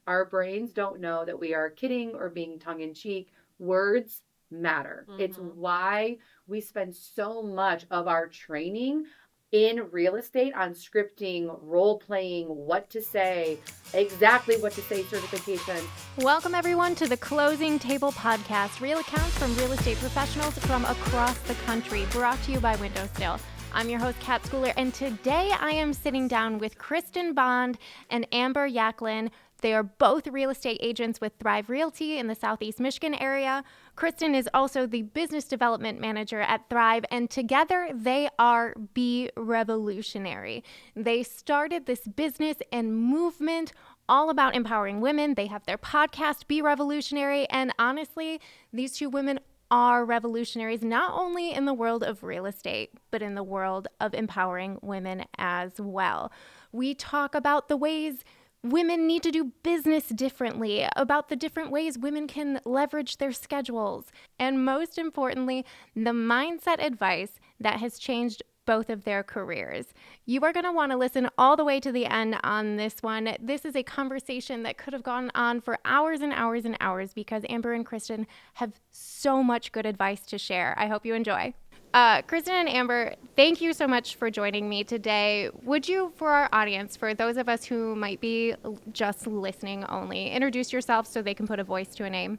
Our brains don't know that we are kidding or being tongue-in-cheek. Words matter. It's why we spend so much of our training in real estate on scripting, role playing, what to say, exactly what to say certification. Welcome everyone to the Closing Table Podcast, real accounts from real estate professionals from across the country, brought to you by WindowStill. I'm your host, Kat Schooler, and today I am sitting down with Kristin Bond and Amber Yaklin. They are both real estate agents with Thrive Realty in the Southeast Michigan area. Kristin is also the business development manager at Thrive, and together they are Be Revolutionary. They started this business and movement all about empowering women. They have their podcast, Be Revolutionary, and honestly, these two women are revolutionaries not only in the world of real estate, but in the world of empowering women as well. We talk about the ways women need to do business differently, about the different ways women can leverage their schedules, and most importantly, the mindset advice that has changed both of their careers. You are going to want to listen all the way to the end on this one. This is a conversation that could have gone on for hours and hours and hours because Amber and Kristin have so much good advice to share. I hope you enjoy. Kristin and Amber, thank you so much for joining me today. Would you, for our audience, for those of us who might be just listening only, introduce yourself so they can put a voice to a name?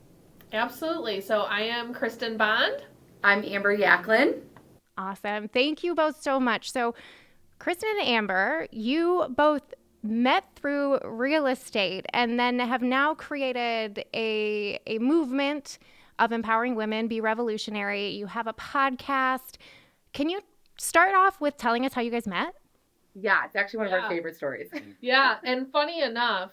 Absolutely. So I am Kristin Bond. I'm Amber Yaklin. Awesome. Thank you both so much. So, Kristin and Amber, you both met through real estate and then have now created a movement of empowering women, Be Revolutionary. You have a podcast. Can you start off with telling us how you guys met? Yeah, it's actually one of our favorite stories. Yeah, and funny enough,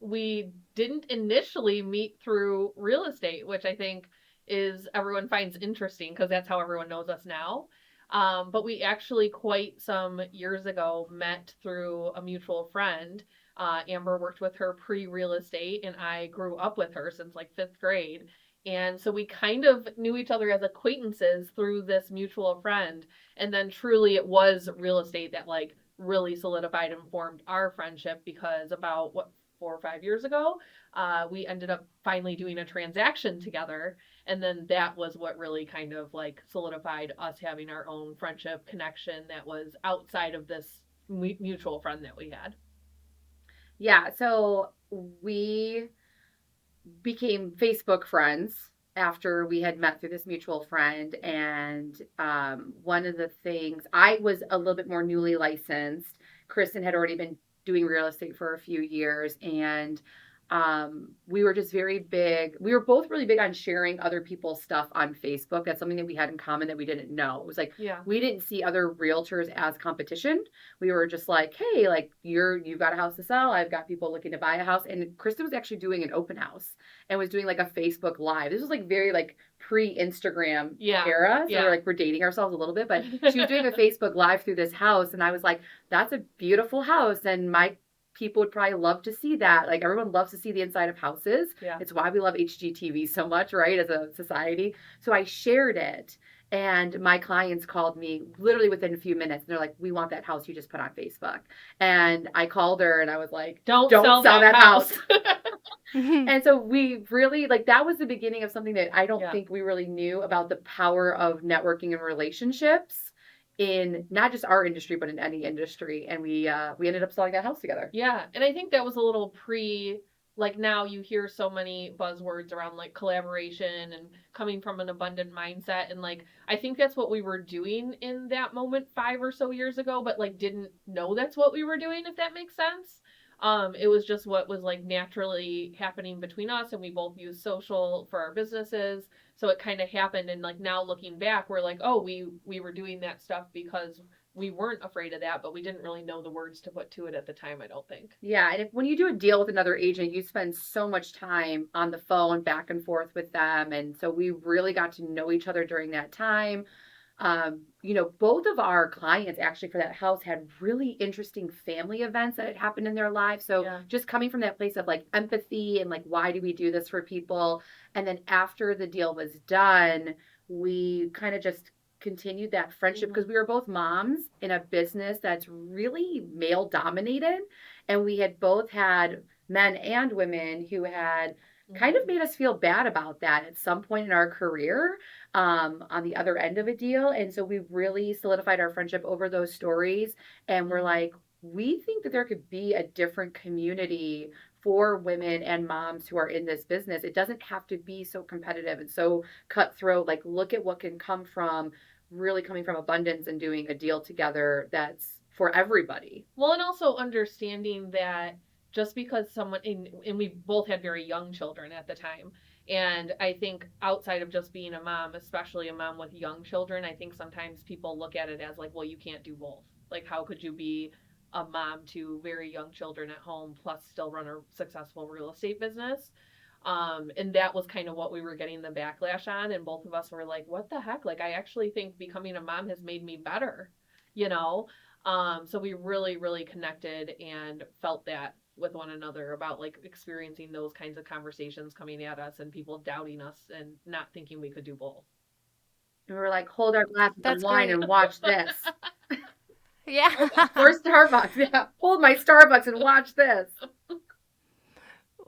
we didn't initially meet through real estate, which I think is everyone finds interesting because that's how everyone knows us now. But we actually quite some years ago met through a mutual friend. Amber worked with her pre-real estate, and I grew up with her since like 5th grade. And so we kind of knew each other as acquaintances through this mutual friend. And then truly it was real estate that like really solidified and formed our friendship because about 4 or 5 years ago, we ended up finally doing a transaction together. And then that was what really kind of like solidified us having our own friendship connection that was outside of this mutual friend that we had. Yeah, so we became Facebook friends after we had met through this mutual friend. And one of the things, I was a little bit more newly licensed. Kristin had already been doing real estate for a few years, and we were just very big. We were both really big on sharing other people's stuff on Facebook. That's something that we had in common that we didn't know. It was like, we didn't see other realtors as competition. We were just like, hey, like you've got a house to sell. I've got people looking to buy a house. And Kristin was actually doing an open house and was doing like a Facebook Live. This was like very like pre-Instagram era. So we're dating ourselves a little bit, but she was doing a Facebook Live through this house. And I was like, that's a beautiful house. And my people would probably love to see that. Like everyone loves to see the inside of houses. Yeah. It's why we love HGTV so much, right? As a society. So I shared it. And my clients called me literally within a few minutes. And they're like, we want that house you just put on Facebook. And I called her and I was like, don't sell that house. And so we really, like, that was the beginning of something that I don't think we really knew about the power of networking and relationships in not just our industry, but in any industry. And we ended up selling that house together. Yeah. And I think that was a little like now you hear so many buzzwords around like collaboration and coming from an abundant mindset. And like, I think that's what we were doing in that moment 5 or so years ago, but like didn't know that's what we were doing, if that makes sense. It was just what was like naturally happening between us, and we both use social for our businesses. So it kind of happened, and like now looking back, we're like, oh, we were doing that stuff because we weren't afraid of that, but we didn't really know the words to put to it at the time, I don't think. Yeah, and when you do a deal with another agent, you spend so much time on the phone back and forth with them, and so we really got to know each other during that time. Both of our clients actually for that house had really interesting family events that had happened in their lives. So just coming from that place of like empathy and like, why do we do this for people? And then after the deal was done, we kind of just continued that friendship because we were both moms in a business that's really male dominated. And we had both had men and women who had kind of made us feel bad about that at some point in our career, on the other end of a deal. And so we really solidified our friendship over those stories. And we're like, we think that there could be a different community for women and moms who are in this business. It doesn't have to be so competitive and so cutthroat. Like, look at what can come from really coming from abundance and doing a deal together that's for everybody. Well, and also understanding that just because someone, and we both had very young children at the time. And I think outside of just being a mom, especially a mom with young children, I think sometimes people look at it as like, well, you can't do both. Like, how could you be a mom to very young children at home plus still run a successful real estate business? And that was kind of what we were getting the backlash on. And both of us were like, what the heck? Like, I actually think becoming a mom has made me better, you know? So we really, really connected and felt that with one another about like experiencing those kinds of conversations coming at us and people doubting us and not thinking we could do both. And we were like, hold our glasses of That's wine great. and watch this. Yeah. Or Starbucks. Yeah. Hold my Starbucks and watch this.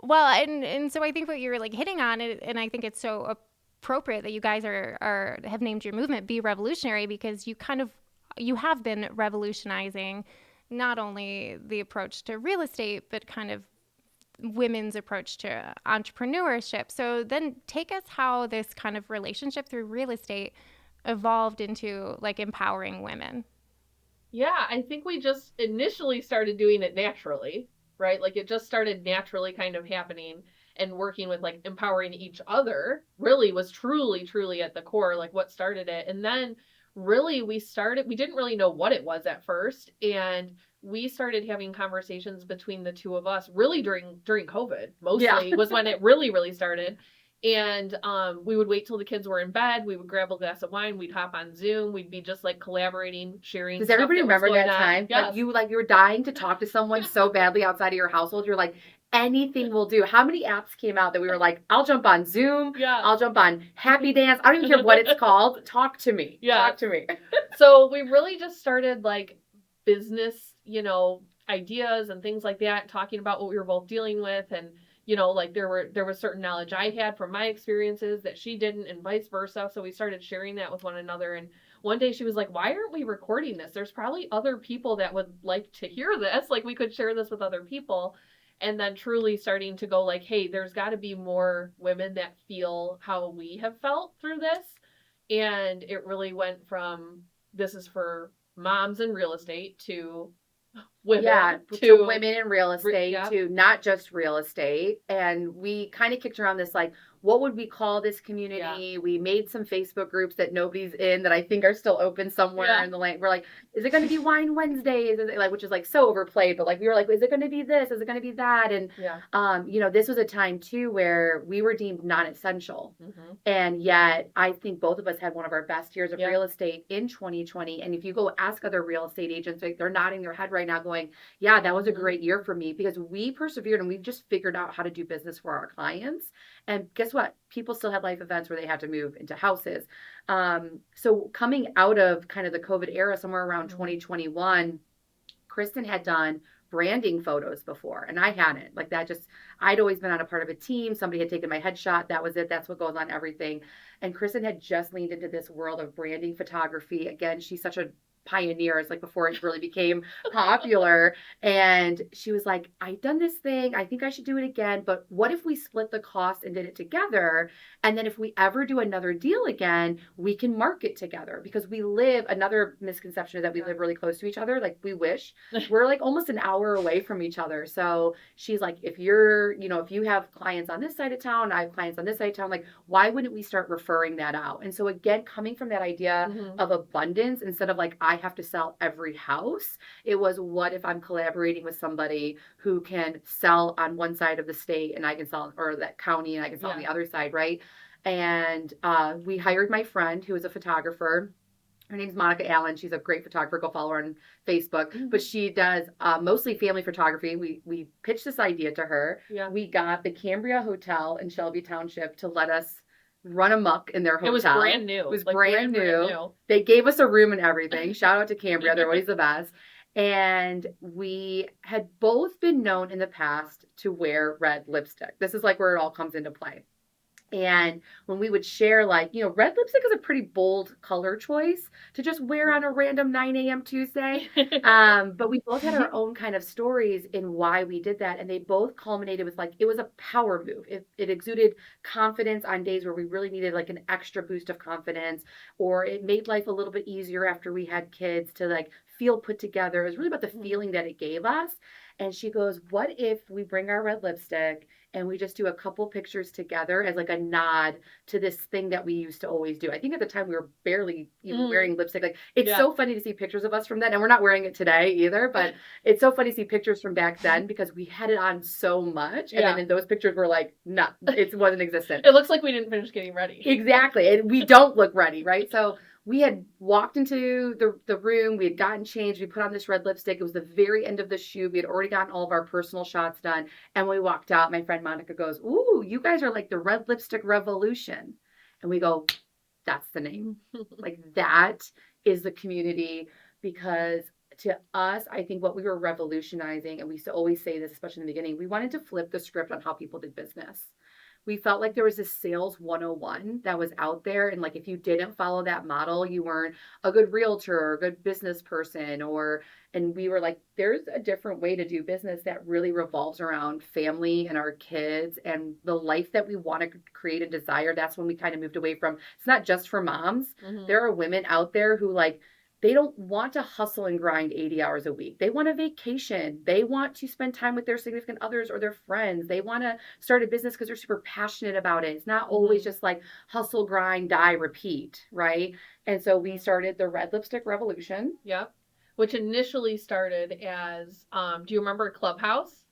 Well, and so I think what you're like hitting on, and I think it's so appropriate that you guys are have named your movement Be Revolutionary, because you have been revolutionizing not only the approach to real estate, but kind of women's approach to entrepreneurship. So then take us how this kind of relationship through real estate evolved into like empowering women. Yeah, I think we just initially started doing it naturally, right? Like it just started naturally kind of happening, and working with like empowering each other really was truly, truly at the core, like what started it. And then really we didn't really know what it was at first. And we started having conversations between the two of us really during COVID, mostly was when it really, really started. And we would wait till the kids were in bed. We would grab a glass of wine. We'd hop on Zoom. We'd be just like collaborating, sharing. Does everybody remember that time? Yes. Like you were dying to talk to someone so badly outside of your household. You're like, anything will do. How many apps came out that we were like, I'll jump on Zoom. Yeah. I'll jump on Happy Dance. I don't even care what it's called. Talk to me. Yeah. Talk to me. So we really just started like business, ideas and things like that, talking about what we were both dealing with. And like there was certain knowledge I had from my experiences that she didn't, and vice versa. So we started sharing that with one another. And one day she was like, why aren't we recording this? There's probably other people that would like to hear this. Like we could share this with other people. And then truly starting to go like, hey, there's got to be more women that feel how we have felt through this. And it really went from this is for moms in real estate to women, to women in real estate, yeah. to not just real estate. And we kind of kicked around this like, what would we call this community? Yeah. We made some Facebook groups that nobody's in that I think are still open somewhere in the land. We're like, is it going to be Wine Wednesdays? Is it like, which is like so overplayed, but like we were like, is it going to be this? Is it going to be that? And this was a time too where we were deemed non-essential, and yet I think both of us had one of our best years of real estate in 2020. And if you go ask other real estate agents, like they're nodding their head right now, going, "Yeah, that was a great year for me," because we persevered and we've just figured out how to do business for our clients. And guess what? People still had life events where they had to move into houses. So coming out of kind of the COVID era, somewhere around 2021, Kristin had done branding photos before, and I hadn't. Like that just, I'd always been on a part of a team. Somebody had taken my headshot. That was it. That's what goes on everything. And Kristin had just leaned into this world of branding photography. Again, she's such a pioneer. It's like before it really became popular. And she was like, I've done this thing. I think I should do it again. But what if we split the cost and did it together? And then if we ever do another deal again, we can market together, because we live, another misconception is that we live really close to each other. Like we wish. We're like almost an hour away from each other. So she's like, if you're, if you have clients on this side of town, I have clients on this side of town, like why wouldn't we start referring that out? And so again, coming from that idea of abundance, instead of like, I have to sell every house, it was, what if I'm collaborating with somebody who can sell on one side of the state and I can sell, or that county, and I can sell on the other side, right? And we hired my friend who is a photographer. Her name's Monica Allen. She's a great photographer. Go follow her on Facebook. But she does mostly family photography. We pitched this idea to her. Yeah. We got the Cambria Hotel in Shelby Township to let us run amok in their hotel. It was brand new. It was like brand new. They gave us a room and everything. Shout out to Cambria. They're always the best. And we had both been known in the past to wear red lipstick. This is like where it all comes into play. And when we would share, like, red lipstick is a pretty bold color choice to just wear on a random 9 a.m. Tuesday. But we both had our own kind of stories in why we did that. And they both culminated with, like, it was a power move. It exuded confidence on days where we really needed, like, an extra boost of confidence, or it made life a little bit easier after we had kids to, like, feel put together. It was really about the feeling that it gave us. And she goes, what if we bring our red lipstick and we just do a couple pictures together as like a nod to this thing that we used to always do. I think at the time we were barely even wearing lipstick. Like, it's so funny to see pictures of us from then, and we're not wearing it today either, but it's so funny to see pictures from back then because we had it on so much. And then in those pictures we're like, no, it wasn't existent. It looks like we didn't finish getting ready. Exactly. And we don't look ready, right? So we had walked into the room. We had gotten changed. We put on this red lipstick. It was the very end of the shoot. We had already gotten all of our personal shots done. And when we walked out, my friend Monica goes, ooh, you guys are like the red lipstick revolution. And we go, that's the name. Like, that is the community. Because to us, I think what we were revolutionizing, and we used to always say this, especially in the beginning, we wanted to flip the script on how people did business. We felt like there was this sales 101 that was out there. And like, if you didn't follow that model, you weren't a good realtor or a good business person, and we were like, there's a different way to do business that really revolves around family and our kids and the life that we want to create and desire. That's when we kind of moved away from, it's not just for moms. There are women out there who, like, they don't want to hustle and grind 80 hours a week. They want a vacation. They want to spend time with their significant others or their friends. They want to start a business because they're super passionate about it. It's not always just like hustle, grind, die, repeat, right? And so we started the Red Lipstick Revolution. Yep. Which initially started as, do you remember Clubhouse?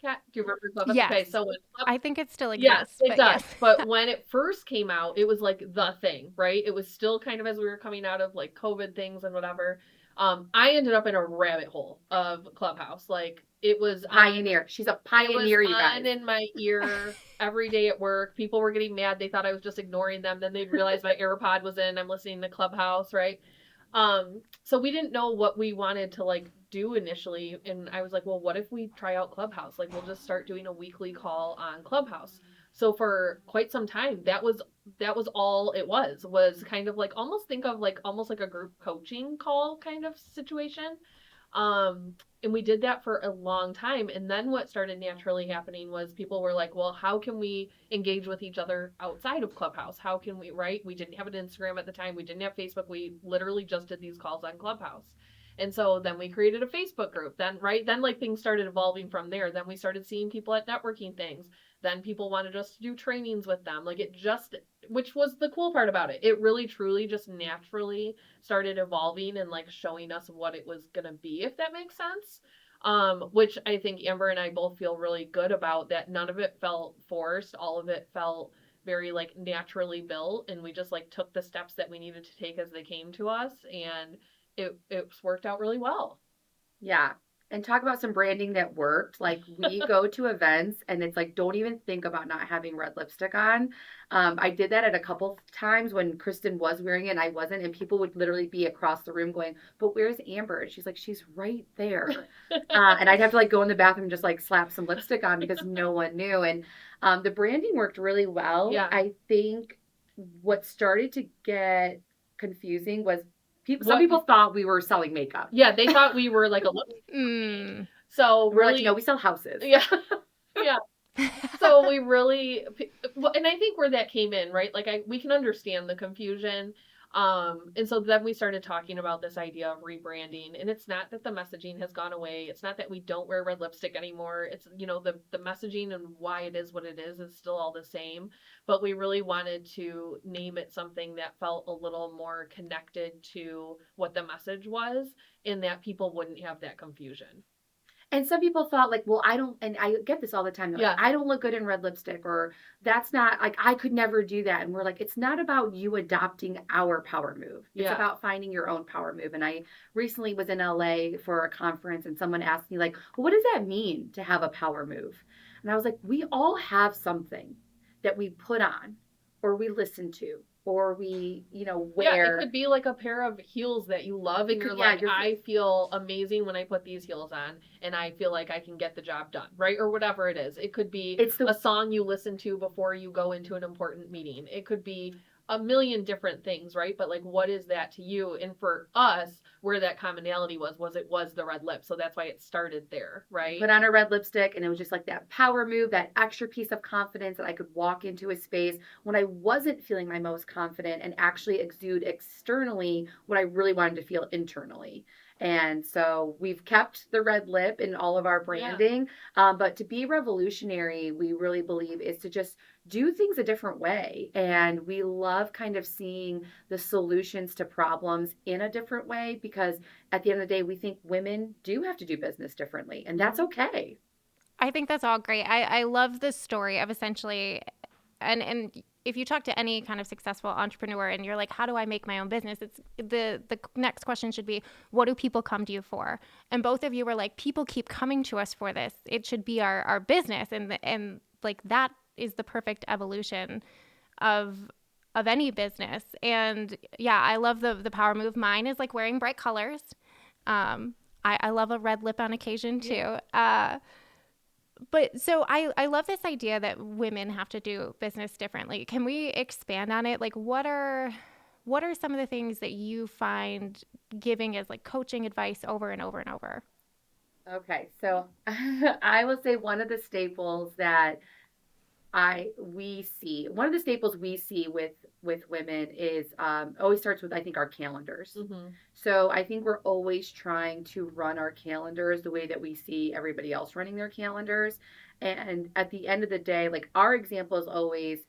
Kat, do you remember Clubhouse? Yes. Okay, so I think it still exists. Yes, it does. Yes. But when it first came out, it was like the thing, right? It was still kind of as we were coming out of like COVID things and whatever. I ended up in a rabbit hole of Clubhouse. Like, it was pioneer. She's a pioneer, you guys. It was in my ear every day at work. People were getting mad. They thought I was just ignoring them. Then they'd realize my AirPod was in. I'm listening to Clubhouse, right? So we didn't know what we wanted to like do initially, and I was like, well, what if we try out Clubhouse? Like, we'll just start doing a weekly call on Clubhouse. So for quite some time, that was all it was kind of like, almost think of like almost like a group coaching call kind of situation. And we did that for a long time. And then what started naturally happening was people were like, well, how can we engage with each other outside of Clubhouse? How can we, right? We didn't have an Instagram at the time. We didn't have Facebook. We literally just did these calls on Clubhouse. And so then we created a Facebook group. Then, right, then like things started evolving from there. Then we started seeing people at networking things. Then people wanted us to do trainings with them. Like, it just, which was the cool part about it. It really truly just naturally started evolving and like showing us what it was going to be, if that makes sense. Which I think Amber and I both feel really good about, that none of it felt forced. All of it felt very like naturally built, and we just like took the steps that we needed to take as they came to us, and it's worked out really well. Yeah. And talk about some branding that worked. Like, we go to events and it's like, don't even think about not having red lipstick on. I did that at a couple times when Kristen was wearing it and I wasn't, and people would literally be across the room going, but where's Amber? And she's like, she's right there. And I'd have to like go in the bathroom and just like slap some lipstick on because no one knew. And the branding worked really well. Yeah. I think what started to get confusing was some people thought we were selling makeup. Yeah, they thought we were like a lip. So we're like, no, we sell houses. Yeah. Yeah. So we really, and I think where that came in, right? Like, we can understand the confusion. And so then we started talking about this idea of rebranding, and it's not that the messaging has gone away. It's not that we don't wear red lipstick anymore. It's, the messaging and why it is what it is still all the same, but we really wanted to name it something that felt a little more connected to what the message was, and that people wouldn't have that confusion. And some people thought like, well, and I get this all the time. Like, I don't look good in red lipstick, or that's not, like, I could never do that. And we're like, it's not about you adopting our power move. It's about finding your own power move. And I recently was in LA for a conference, and someone asked me like, well, what does that mean to have a power move? And I was like, we all have something that we put on or we listen to or we, Yeah, it wear. could be like a pair of heels that you love It and could, you're yeah, like, I feel amazing when I put these heels on and I feel like I can get the job done, right? Or whatever it is. It could be it's a the song you listen to before you go into an important meeting. It could be a million different things, right? But like, what is that to you? And for us, where that commonality was it was the red lip. So that's why it started there, right? put on a red lipstick, and it was just like that power move, that extra piece of confidence that I could walk into a space when I wasn't feeling my most confident and actually exude externally what I really wanted to feel internally. And so we've kept the red lip in all of our Yeah. branding. But to be revolutionary, we really believe is to just do things a different way. And we love kind of seeing the solutions to problems in a different way, because at the end of the day, we think women do have to do business differently, and that's okay. I think that's all great. I love the story of essentially, and if you talk to any kind of successful entrepreneur and you're like, how do I make my own business? It's the next question should be, what do people come to you for? And both of you were like, people keep coming to us for this. It should be our business, and like that is the perfect evolution of any business. And yeah, I love the power move. Mine is like wearing bright colors. I love a red lip on occasion too. But so I love this idea that women have to do business differently. Can we expand on it? Like what are some of the things that you find giving as like coaching advice over and over and over? Okay, so I will say one of the staples that I we see one of the staples we see with women is always starts with, I think, our calendars. Mm-hmm. So I think we're always trying to run our calendars the way that we see everybody else running their calendars. And at the end of the day, like, our example is always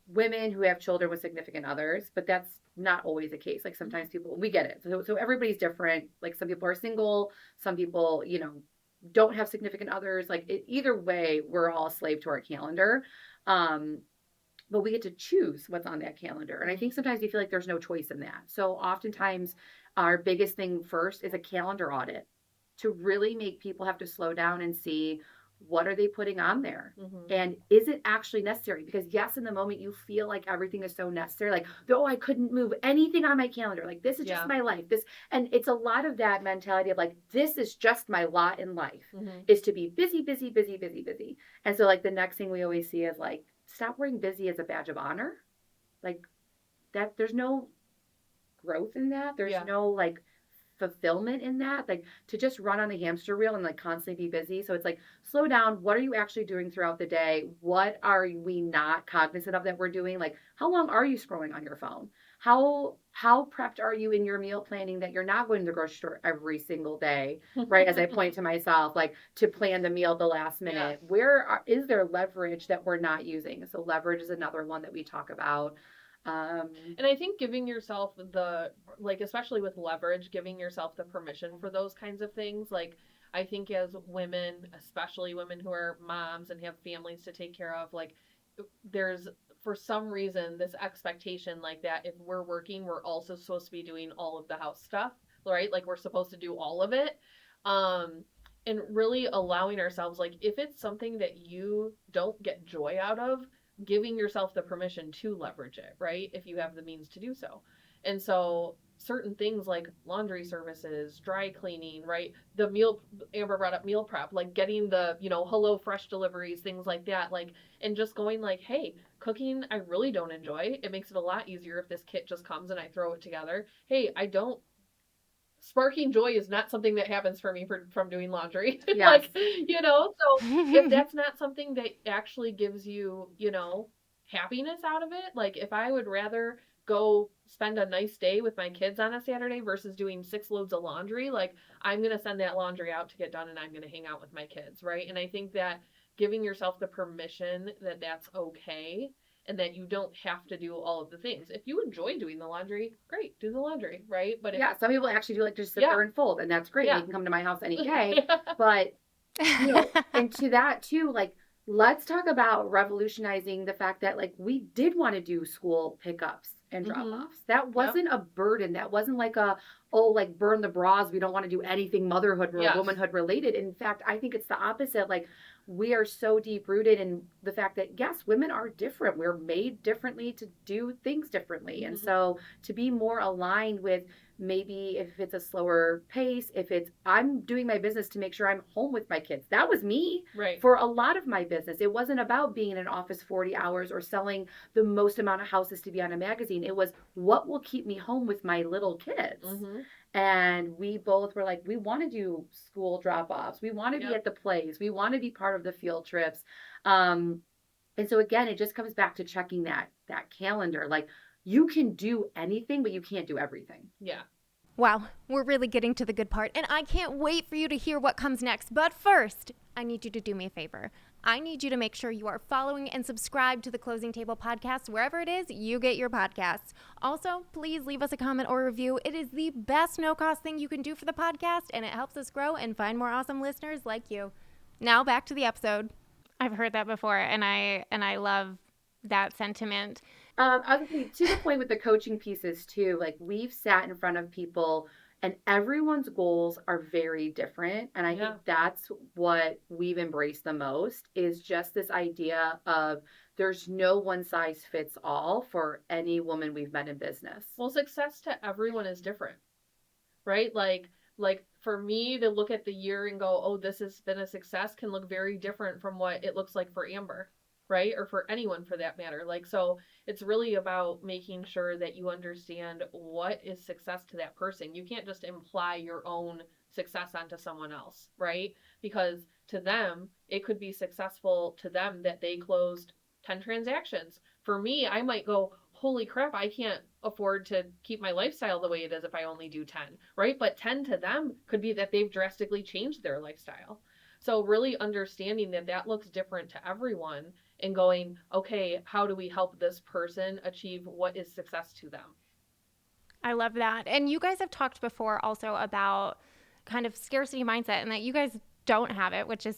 women who have children with significant others, but that's not always the case. Like, sometimes people, we get it. So everybody's different. Like, some people are single, some people, don't have significant others. Like, either way, we're all a slave to our calendar. Um, but we get to choose what's on that calendar. And I think sometimes you feel like there's no choice in that. So oftentimes our biggest thing first is a calendar audit, to really make people have to slow down and see what are they putting on there, Mm-hmm. and is it actually necessary? Because yes, in the moment you feel like everything is so necessary, like, oh, I couldn't move anything on my calendar, like, this is just Yeah. my life, this. And it's a lot of that mentality of like, this is just my lot in life, Mm-hmm. is to be busy, busy, busy, busy, busy. And so, like, the next thing we always see is like, stop wearing busy as a badge of honor. Like, that, there's no growth in that, there's Yeah. no like fulfillment in that, like, to just run on the hamster wheel and like constantly be busy. So it's like, slow down. What are you actually doing throughout the day? What are we not cognizant of that we're doing? Like, how long are you scrolling on your phone? How prepped are you in your meal planning, that you're not going to the grocery store every single day, right? As I point to myself, like, to plan the meal the last minute. Yeah. Is there leverage that we're not using? So leverage is another one that we talk about. um And I think giving yourself like, especially with leverage, giving yourself the permission for those kinds of things. Like, I think as women, especially women who are moms and have families to take care of, like, there's, for some reason, this expectation like that if we're working, we're also supposed to be doing all of the house stuff, right? Like, we're supposed to do all of it. Um, and really allowing ourselves, like, if it's something that you don't get joy out of, giving yourself the permission to leverage it, right? If you have the means to do so. And so certain things like laundry services, dry cleaning, right? The meal, Amber brought up meal prep, like getting the, Hello Fresh deliveries, things like that. Like, and just going like, hey, cooking, I really don't enjoy. It makes it a lot easier if this kit just comes and I throw it together. Hey, I don't sparking joy is not something that happens for me from doing laundry. yes. Like, so if that's not something that actually gives you, happiness out of it, like, if I would rather go spend a nice day with my kids on a Saturday versus doing 6 loads of laundry, like, I'm going to send that laundry out to get done and I'm going to hang out with my kids, right? And I think that giving yourself the permission that that's okay and that you don't have to do all of the things. If you enjoy doing the laundry, great, do the laundry, right? But yeah, some people actually do like to just sit Yeah. there and fold, and that's great. Yeah. They can come to my house any day. But and to that too, like, let's talk about revolutionizing the fact that, like, we did want to do school pickups and drop offs. That wasn't a burden. That wasn't like like, burn the bras, we don't want to do anything motherhood or Yes. womanhood related. In fact, I think it's the opposite. Like, we are so deep rooted in the fact that, yes, women are different. We're made differently to do things differently. And Mm-hmm. so to be more aligned with, maybe if it's a slower pace, if it's, I'm doing my business to make sure I'm home with my kids. That was me Right. for a lot of my business. It wasn't about being in an office 40 hours or selling the most amount of houses to be on a magazine. It was, what will keep me home with my little kids. Mm-hmm. And we both were like, we want to do school drop offs. We want to be at the plays. We want to be part of the field trips. And so again, it just comes back to checking that calendar. Like, you can do anything, but you can't do everything. Yeah. Wow, we're really getting to the good part, and I can't wait for you to hear what comes next. But first, I need you to do me a favor. I need you to make sure you are following and subscribe to the Closing Table podcast wherever it is you get your podcasts. Also, please leave us a comment or review. It is the best no-cost thing you can do for the podcast, and it helps us grow and find more awesome listeners like you. Now back to the episode. I've heard that before, and I love that sentiment. Obviously, to the point with the coaching pieces too, like, we've sat in front of people and everyone's goals are very different. And I think that's what we've embraced the most, is just this idea of there's no one size fits all for any woman we've met in business. Well, success to everyone is different, right? Like for me to look at the year and go, oh, this has been a success, can look very different from what it looks like for Amber, right? Or for anyone for that matter. Like, so it's really about making sure that you understand what is success to that person. You can't just imply your own success onto someone else, right? Because to them, it could be successful to them that they closed 10 transactions. For me, I might go, holy crap, I can't afford to keep my lifestyle the way it is if I only do 10, right? But 10 to them could be that they've drastically changed their lifestyle. So really understanding that that looks different to everyone and going, okay, how do we help this person achieve what is success to them? I love that. And you guys have talked before also about kind of scarcity mindset, and that you guys don't have it, which is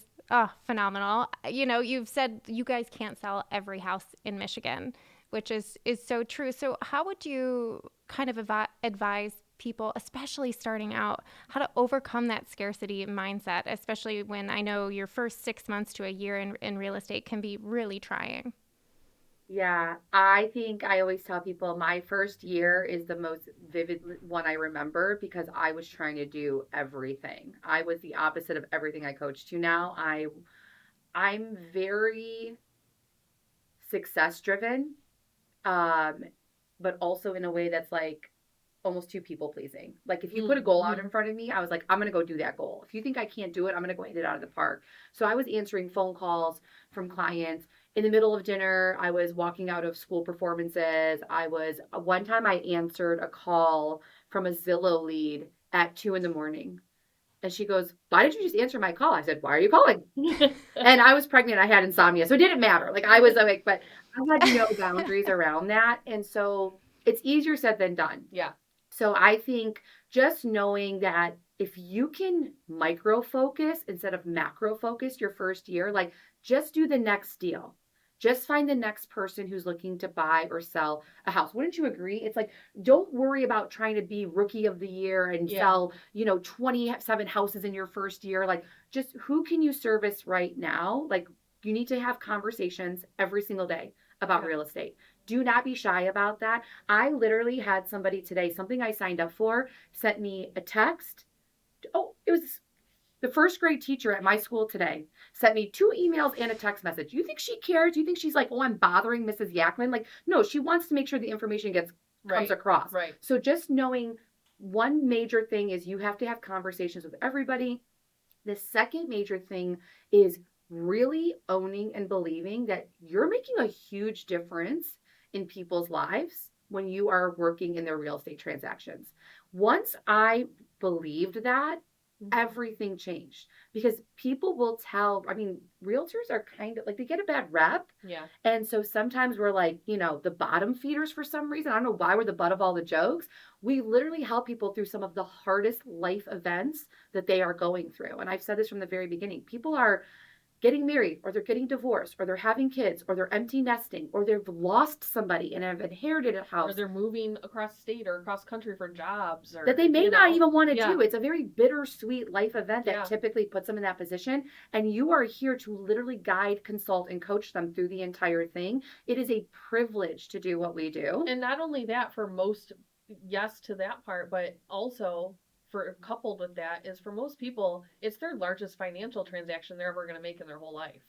phenomenal. You know, you've said you guys can't sell every house in Michigan, which is so true. So how would you kind of advise people, especially starting out, how to overcome that scarcity mindset, especially when I know your first 6 months to a year in real estate can be really trying? Yeah, I think I always tell people my first year is the most vivid one I remember, because I was trying to do everything. I was the opposite of everything I coach to now. I'm very success driven, um, but also in a way that's like almost too people pleasing. Like, if you put a goal out in front of me, I was like, I'm going to go do that goal. If you think I can't do it, I'm going to go hit it out of the park. So I was answering phone calls from clients in the middle of dinner. I was walking out of school performances. One time I answered a call from a Zillow lead at 2 a.m. And she goes, why did you just answer my call? I said, why are you calling? And I was pregnant. I had insomnia. So it didn't matter. Like, I was like, but I had no boundaries around that. And so it's easier said than done. Yeah. So I think just knowing that if you can micro focus instead of macro focus your first year, like, just do the next deal. Just find the next person who's looking to buy or sell a house. Wouldn't you agree? It's like, don't worry about trying to be rookie of the year and sell, 27 houses in your first year. Like, just who can you service right now? Like, you need to have conversations every single day about real estate. Do not be shy about that. I literally had somebody today, something I signed up for, sent me a text. Oh, it was the first grade teacher at my school today, sent me 2 emails and a text message. You think she cares? You think she's like, oh, I'm bothering Mrs. Yaklin? Like, no, she wants to make sure the information comes across. Right. So just knowing, one major thing is you have to have conversations with everybody. The second major thing is really owning and believing that you're making a huge difference in people's lives when you are working in their real estate transactions. Once I believed that, everything changed, because people will tell, realtors are kind of like, they get a bad rep. Yeah. And so sometimes we're like, the bottom feeders for some reason. I don't know why we're the butt of all the jokes. We literally help people through some of the hardest life events that they are going through. And I've said this from the very beginning. People are getting married, or they're getting divorced, or they're having kids, or they're empty nesting, or they've lost somebody and have inherited a Or house they're moving across state or across country for jobs, that or, they may not even want to yeah, do. It's a very bittersweet life event that yeah. typically puts them in that position. And you are here to literally guide, consult, and coach them through the entire thing. It is a privilege to do what we do. And not only that, for most, yes to that part, but also for coupled with that is for most people, it's their largest financial transaction they're ever going to make in their whole life.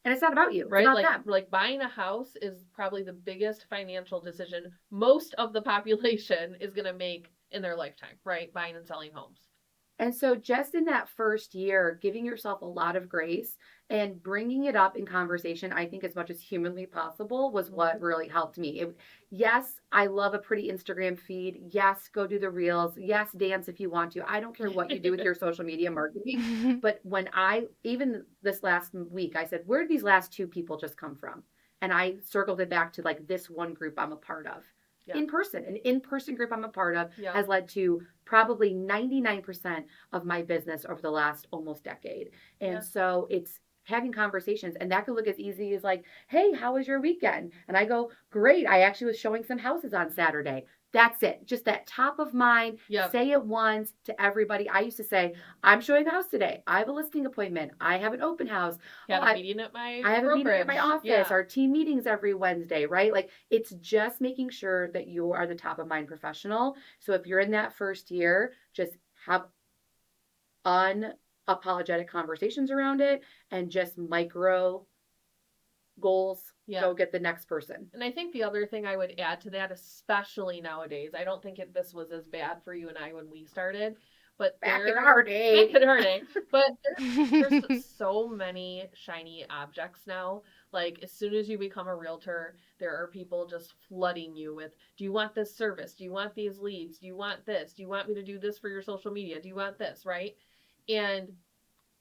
And it's not about you. It's Right? about Like them. like buying a house is probably the biggest financial decision most of the population is going to make in their lifetime, right? Buying and selling homes. And so, just in that first year, giving yourself a lot of grace and bringing it up in conversation, I think, as much as humanly possible, was what really helped me. Yes, I love a pretty Instagram feed. Yes, go do the reels. Yes, dance if you want to. I don't care what you do with your social media marketing. But when even this last week, I said, where did these last two people just come from? And I circled it back to like this one group I'm a part of. Yeah. In person. An in-person group I'm a part of Yeah. has led to probably 99% of my business over the last almost decade. And so it's having conversations, and that could look as easy as like, hey, how was your weekend? And I go, great. I actually was showing some houses on Saturday. That's it. Just that top of mind. Yep. Say it once to everybody. I used to say, I'm showing a house today. I have a listing appointment. I have an open house. I have a meeting at my I have a meeting at my office. Yeah. Our team meetings every Wednesday, right? Like it's just making sure that you are the top of mind professional. So if you're in that first year, just have unapologetic conversations around it and just micro goals. Yeah. Go get the next person. And I think the other thing I would add to that, especially nowadays, I don't think this was as bad for you and I when we started, but back in our day. But there's so many shiny objects now. Like as soon as you become a realtor, there are people just flooding you with, do you want this service? Do you want these leads? Do you want this? Do you want me to do this for your social media? Do you want this? Right? And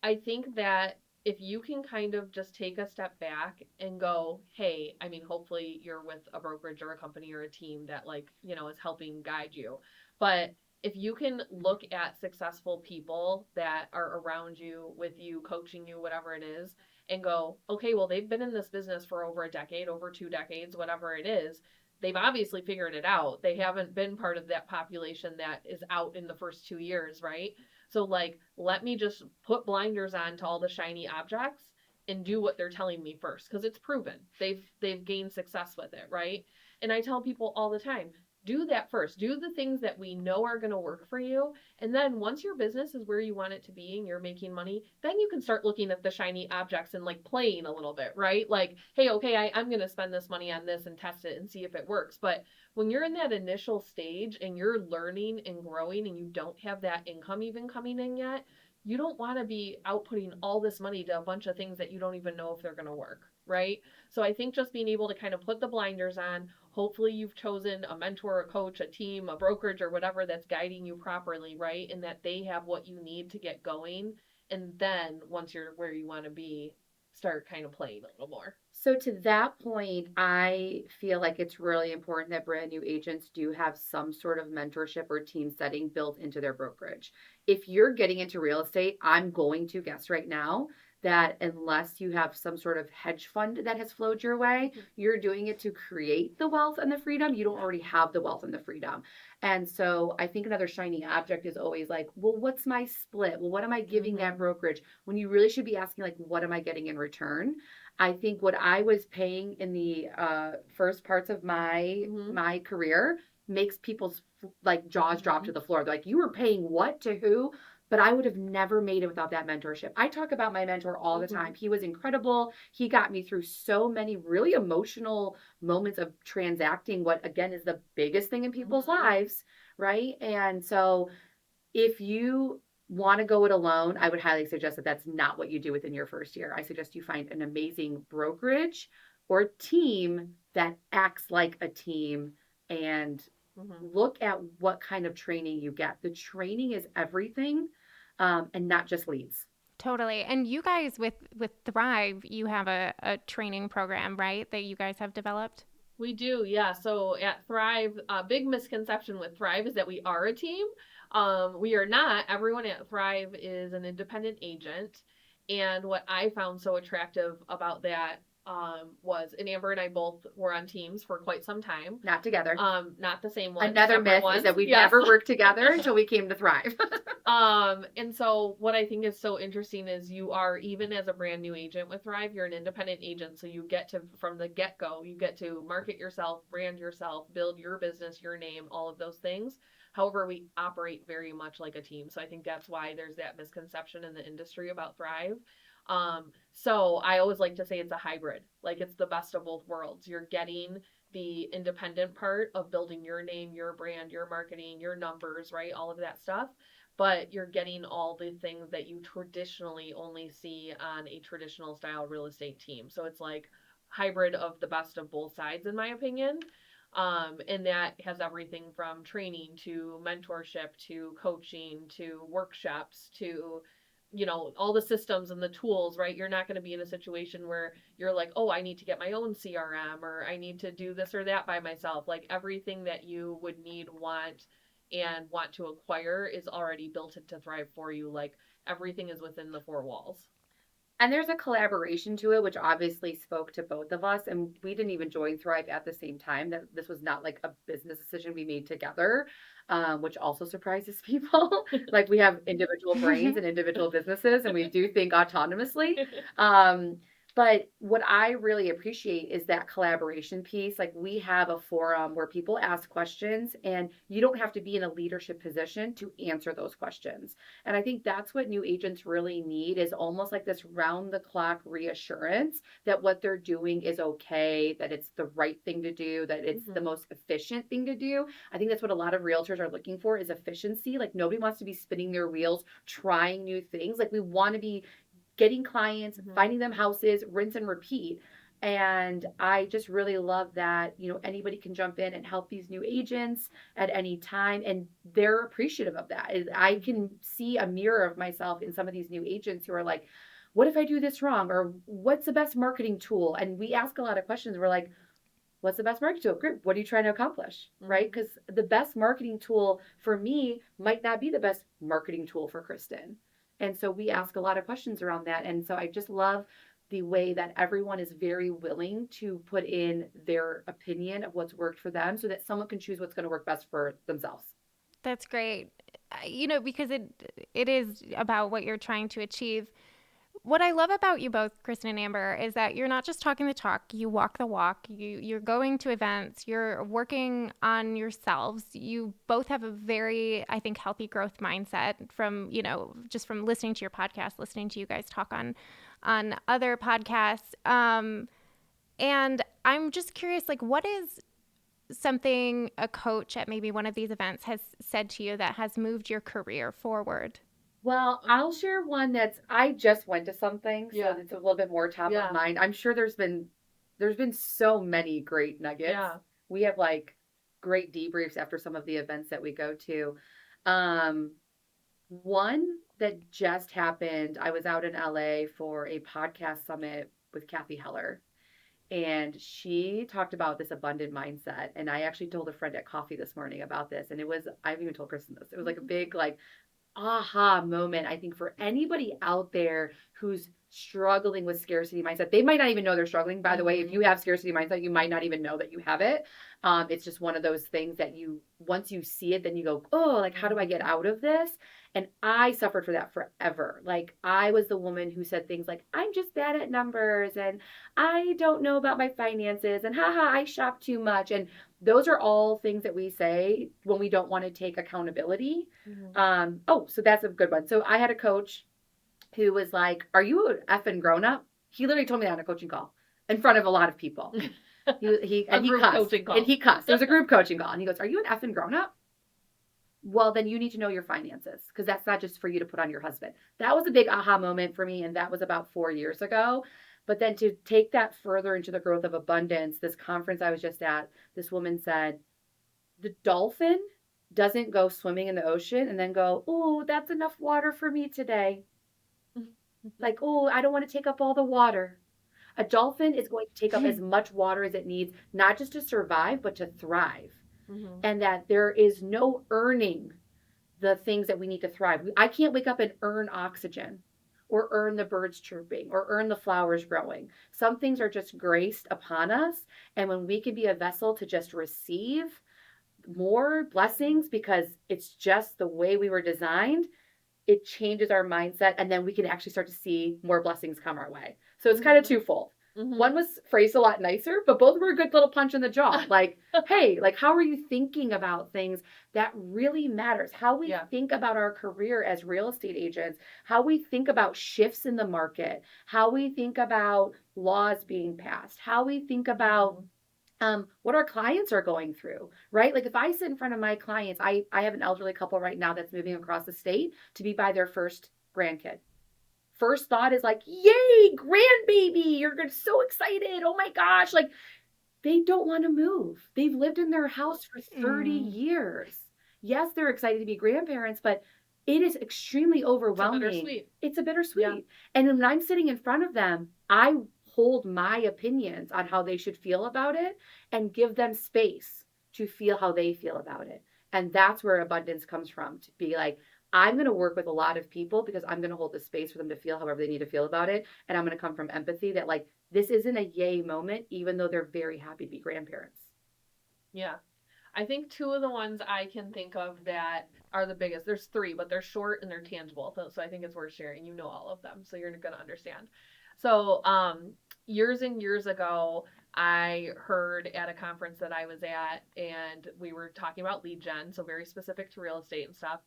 I think that if you can kind of just take a step back and go, hey, I mean, hopefully you're with a brokerage or a company or a team that like, is helping guide you. But if you can look at successful people that are around you, with you, coaching you, whatever it is, and go, okay, well, they've been in this business for over a decade, over 2 decades, whatever it is. They've obviously figured it out. They haven't been part of that population that is out in the first 2 years, right? So like, let me just put blinders on to all the shiny objects and do what they're telling me first, because it's proven. They've gained success with it, right? And I tell people all the time, do that first. Do the things that we know are going to work for you. And then once your business is where you want it to be and you're making money, then you can start looking at the shiny objects and like playing a little bit, right? Like, hey, okay, I'm going to spend this money on this and test it and see if it works. But when you're in that initial stage and you're learning and growing and you don't have that income even coming in yet, you don't want to be outputting all this money to a bunch of things that you don't even know if they're going to work, right? So I think just being able to kind of put the blinders on, hopefully you've chosen a mentor, a coach, a team, a brokerage, or whatever that's guiding you properly, right? And that they have what you need to get going. And then once you're where you want to be, start kind of playing a little more. So to that point, I feel like it's really important that brand new agents do have some sort of mentorship or team setting built into their brokerage. If you're getting into real estate, I'm going to guess right now that unless you have some sort of hedge fund that has flowed your way, you're doing it to create the wealth and the freedom. You don't already have the wealth and the freedom. And so I think another shiny object is always like, well, what's my split? Well, what am I giving that brokerage? When you really should be asking, like, what am I getting in return? I think what I was paying in the first parts of my career makes people's like jaws drop to the floor. They're like, you were paying what to who? But I would have never made it without that mentorship. I talk about my mentor all the time. He was incredible. He got me through so many really emotional moments of transacting what, again, is the biggest thing in people's lives, right? And so if you want to go it alone, I would highly suggest that that's not what you do within your first year. I suggest you find an amazing brokerage or team that acts like a team and look at what kind of training you get. The training is everything, and not just leads. Totally. And you guys with Thrive, you have a training program, right, that you guys have developed? We do, yeah. So at Thrive, a big misconception with Thrive is that we are a team. We are not. Everyone at Thrive is an independent agent. And what I found so attractive about that was, and Amber and I both were on teams for quite some time. Not together. Not the same ones. Another myth ones. is that we never worked together until we came to Thrive. And so what I think is so interesting is you are, even as a brand new agent with Thrive, you're an independent agent. So you get to, from the get-go, you get to market yourself, brand yourself, build your business, your name, all of those things. However, we operate very much like a team. So I think that's why there's that misconception in the industry about Thrive. So I always like to say it's a hybrid. Like, it's the best of both worlds. You're getting the independent part of building your name, your brand, your marketing, your numbers, right? All of that stuff. But you're getting all the things that you traditionally only see on a traditional style real estate team. So it's like hybrid of the best of both sides, in my opinion. And that has everything from training to mentorship to coaching to workshops to, you know, all the systems and the tools, right? You're not going to be in a situation where you're like, oh, I need to get my own CRM, or I need to do this or that by myself. Like, everything that you would need, want to acquire is already built into Thrive for you. Like, everything is within the four walls. And there's a collaboration to it, which obviously spoke to both of us. And we didn't even join Thrive at the same time. That this was not like a business decision we made together, which also surprises people. Like, we have individual brains and individual businesses, and we do think autonomously. But what I really appreciate is that collaboration piece. Like, we have a forum where people ask questions, and you don't have to be in a leadership position to answer those questions. And I think that's what new agents really need, is almost like this round the clock reassurance that what they're doing is okay, that it's the right thing to do, that it's the most efficient thing to do. I think that's what a lot of realtors are looking for, is efficiency. Like, nobody wants to be spinning their wheels, trying new things. Like, we want to be getting clients, finding them houses, rinse and repeat. And I just really love that, you know, anybody can jump in and help these new agents at any time. And they're appreciative of that. I can see a mirror of myself in some of these new agents who are like, what if I do this wrong? Or what's the best marketing tool? And we ask a lot of questions. We're like, what's the best marketing tool? Great. What are you trying to accomplish? Right? Because the best marketing tool for me might not be the best marketing tool for Kristin. And so we ask a lot of questions around that. And so I just love the way that everyone is very willing to put in their opinion of what's worked for them, so that someone can choose what's going to work best for themselves. That's great. You know, because it is about what you're trying to achieve. What I love about you both, Kristin and Amber, is that you're not just talking the talk, you walk the walk. You're going to events, you're working on yourselves. You both have a very, I think, healthy growth mindset from, you know, just from listening to your podcast, listening to you guys talk on other podcasts. And I'm just curious, like, what is something a coach at maybe one of these events has said to you that has moved your career forward? Well, I'll share one that's, I just went to something, so Yeah. it's a little bit more top of mind. I'm sure there's been so many great nuggets. Yeah. We have like great debriefs after some of the events that we go to. One that just happened, I was out in LA for a podcast summit with Kathy Heller. And she talked about this abundant mindset. And I actually told a friend at coffee this morning about this. And it was, I've even told Kristin this. It was like a big, like, aha moment, I think, for anybody out there who's struggling with scarcity mindset. They might not even know they're struggling. By the way, if you have scarcity mindset, you might not even know that you have it. It's just one of those things that you, once you see it, then you go, oh, like, how do I get out of this? And I suffered for that forever. Like, I was the woman who said things like, I'm just bad at numbers, and I don't know about my finances, and haha, I shop too much. And those are all things that we say when we don't want to take accountability. So that's a good one. So I had a coach who was like, are you an effing grown up? He literally told me that on a coaching call in front of a lot of people. He cussed. And he cussed. It was a group coaching call. And he goes, are you an effing grown up? Well, then you need to know your finances, because that's not just for you to put on your husband. That was a big aha moment for me. And that was about 4 years ago. But then to take that further into the growth of abundance, this conference I was just at, this woman said, the dolphin doesn't go swimming in the ocean and then go, oh, that's enough water for me today. Like, oh, I don't want to take up all the water. A dolphin is going to take up as much water as it needs, not just to survive, but to thrive. And that there is no earning the things that we need to thrive. I can't wake up and earn oxygen. or earn the birds chirping or earn the flowers growing. Some things are just graced upon us. And when we can be a vessel to just receive more blessings because it's just the way we were designed, it changes our mindset, and then we can actually start to see more blessings come our way. So it's kind of twofold. One was phrased a lot nicer, but both were a good little punch in the jaw. Like, hey, like, how are you thinking about things that really matters? How we think about our career as real estate agents, how we think about shifts in the market, how we think about laws being passed, how we think about what our clients are going through, right? Like if I sit in front of my clients, I have an elderly couple right now that's moving across the state to be by their first grandkid. First thought is like, yay, grandbaby, you're so excited. Oh my gosh. Like they don't want to move. They've lived in their house for 30 years. Yes, they're excited to be grandparents, but it is extremely overwhelming. It's a bittersweet. Yeah. And when I'm sitting in front of them, I hold my opinions on how they should feel about it and give them space to feel how they feel about it. And that's where abundance comes from, to be like, I'm going to work with a lot of people because I'm going to hold the space for them to feel however they need to feel about it. And I'm going to come from empathy that like, this isn't a yay moment, even though they're very happy to be grandparents. Yeah. I think two of the ones I can think of that are the biggest. There's three, but they're short and they're tangible. So I think it's worth sharing. You know all of them, so you're going to understand. So years and years ago, I heard at a conference that I was at, and we were talking about lead gen, so very specific to real estate and stuff.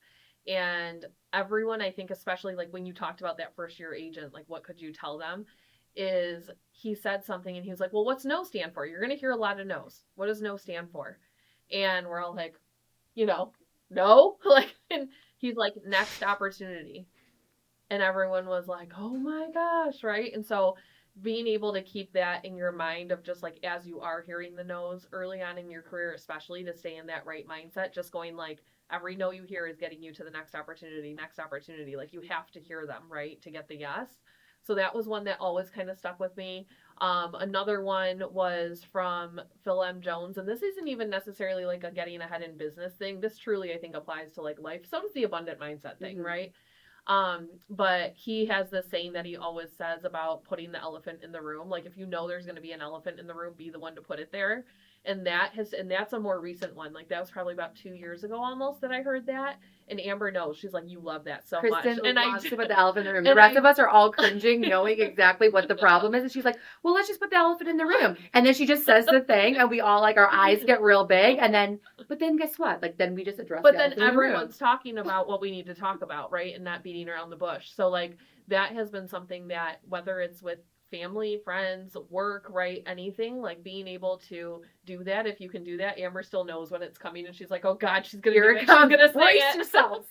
And everyone, I think, especially like when you talked about that first year agent, like what could you tell them? Is he said something and he was like, well, what's no stand for? You're going to hear a lot of no's. What does no stand for? And we're all like, no. Like, and he's like, next opportunity. And everyone was like, oh my gosh, right? And so being able to keep that in your mind of just like as you are hearing the no's early on in your career, especially to stay in that right mindset, just going like every no you hear is getting you to the next opportunity. Like you have to hear them, right, to get the yes. So that was one that always kind of stuck with me. Another one was from Phil M. Jones, and this isn't even necessarily like a getting ahead in business thing. This truly, I think, applies to like life. So does the abundant mindset thing, right? But he has this saying that he always says about putting the elephant in the room. Like if you know there's going to be an elephant in the room, be the one to put it there. And that's a more recent one. Like that was probably about 2 years ago almost that I heard that. And Amber knows. She's like, you love that so much. And wants to put the elephant in the room. The rest of us are all cringing, knowing exactly what the problem is. And she's like, well, let's just put the elephant in the room. And then she just says the thing, and we all like our eyes get real big. But then guess what? Like then we just address. But then everyone's talking about what we need to talk about, right? And not beating around the bush. So like that has been something that whether it's with family, friends, work, right? Anything, like being able to do that. If you can do that, Amber still knows when it's coming and she's like, oh God, she's going to do it. She's going to say it. Yourself.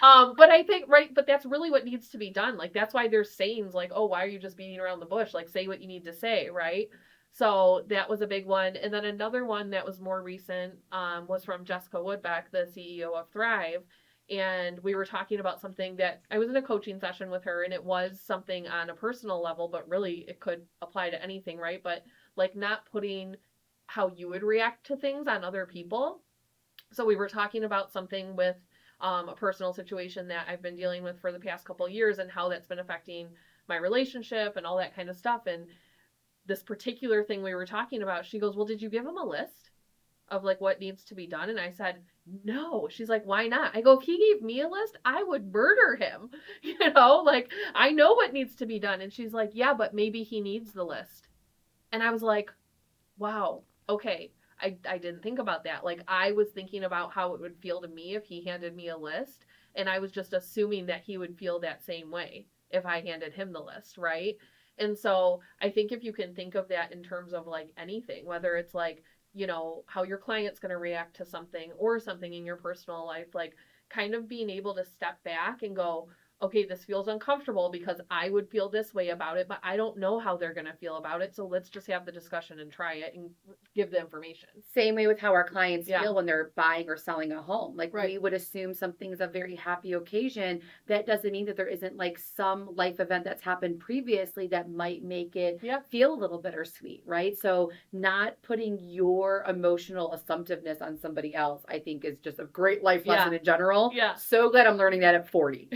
But I think, right, but that's really what needs to be done. Like, that's why there's sayings like, oh, why are you just beating around the bush? Like, say what you need to say, right? So that was a big one. And then another one that was more recent was from Jessica Woodbeck, the CEO of Thrive. And we were talking about something that I was in a coaching session with her, and it was something on a personal level, but really it could apply to anything, right? But like not putting how you would react to things on other people. So we were talking about something with a personal situation that I've been dealing with for the past couple of years and how that's been affecting my relationship and all that kind of stuff. And this particular thing we were talking about, she goes, well, did you give him a list of like what needs to be done? And I said, no. She's like, why not? I go, if he gave me a list, I would murder him. Like I know what needs to be done. And she's like, yeah, but maybe he needs the list. And I was like, wow, okay. I didn't think about that. Like I was thinking about how it would feel to me if he handed me a list. And I was just assuming that he would feel that same way if I handed him the list, right? And so I think if you can think of that in terms of like anything, whether it's like, how your client's going to react to something or something in your personal life, like kind of being able to step back and go, okay, this feels uncomfortable because I would feel this way about it, but I don't know how they're going to feel about it. So let's just have the discussion and try it and give the information. Same way with how our clients feel when they're buying or selling a home. Like we would assume something's a very happy occasion. That doesn't mean that there isn't like some life event that's happened previously that might make it feel a little bittersweet, right? So not putting your emotional assumptiveness on somebody else, I think is just a great life lesson in general. Yeah. So glad I'm learning that at 40.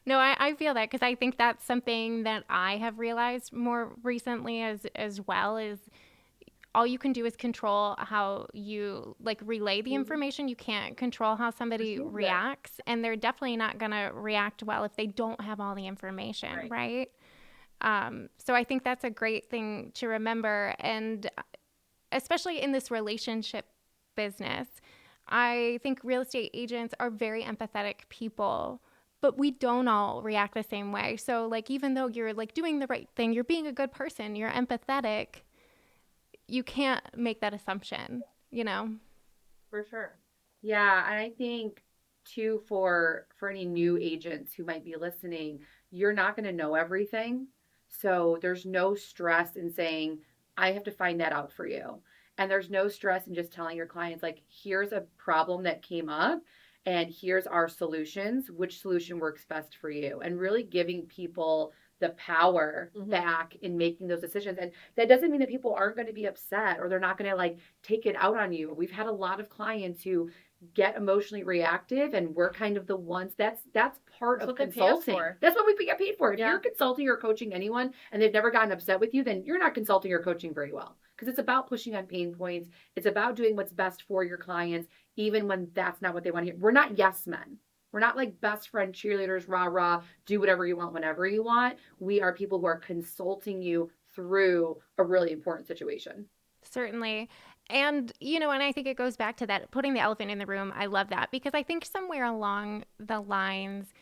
No, I feel that because I think that's something that I have realized more recently as well is all you can do is control how you like relay the Mhm. information. You can't control how somebody Receives it. reacts, and they're definitely not going to react well if they don't have all the information, Right. right? So I think that's a great thing to remember, and especially in this relationship business, I think real estate agents are very empathetic people, but we don't all react the same way. So like even though you're like doing the right thing, you're being a good person, you're empathetic, you can't make that assumption, you know? For sure. Yeah, and I think too for any new agents who might be listening, you're not going to know everything. So there's no stress in saying, I have to find that out for you. And there's no stress in just telling your clients like, here's a problem that came up and here's our solutions, which solution works best for you. And really giving people the power Mhm. back in making those decisions. And that doesn't mean that people aren't going to be upset or they're not going to like take it out on you. We've had a lot of clients who get emotionally reactive and we're kind of the ones that's part That's of what they pay us consulting. for. That's what we get paid for. If Yeah. you're consulting or coaching anyone and they've never gotten upset with you, then you're not consulting or coaching very well, because it's about pushing on pain points. It's about doing what's best for your clients even when that's not what they want to hear. We're not yes men. We're not like best friend cheerleaders, rah rah, do whatever you want whenever you want. We are people who are consulting you through a really important situation. Certainly. And, and I think it goes back to that putting the elephant in the room. I love that because I think somewhere along the lines,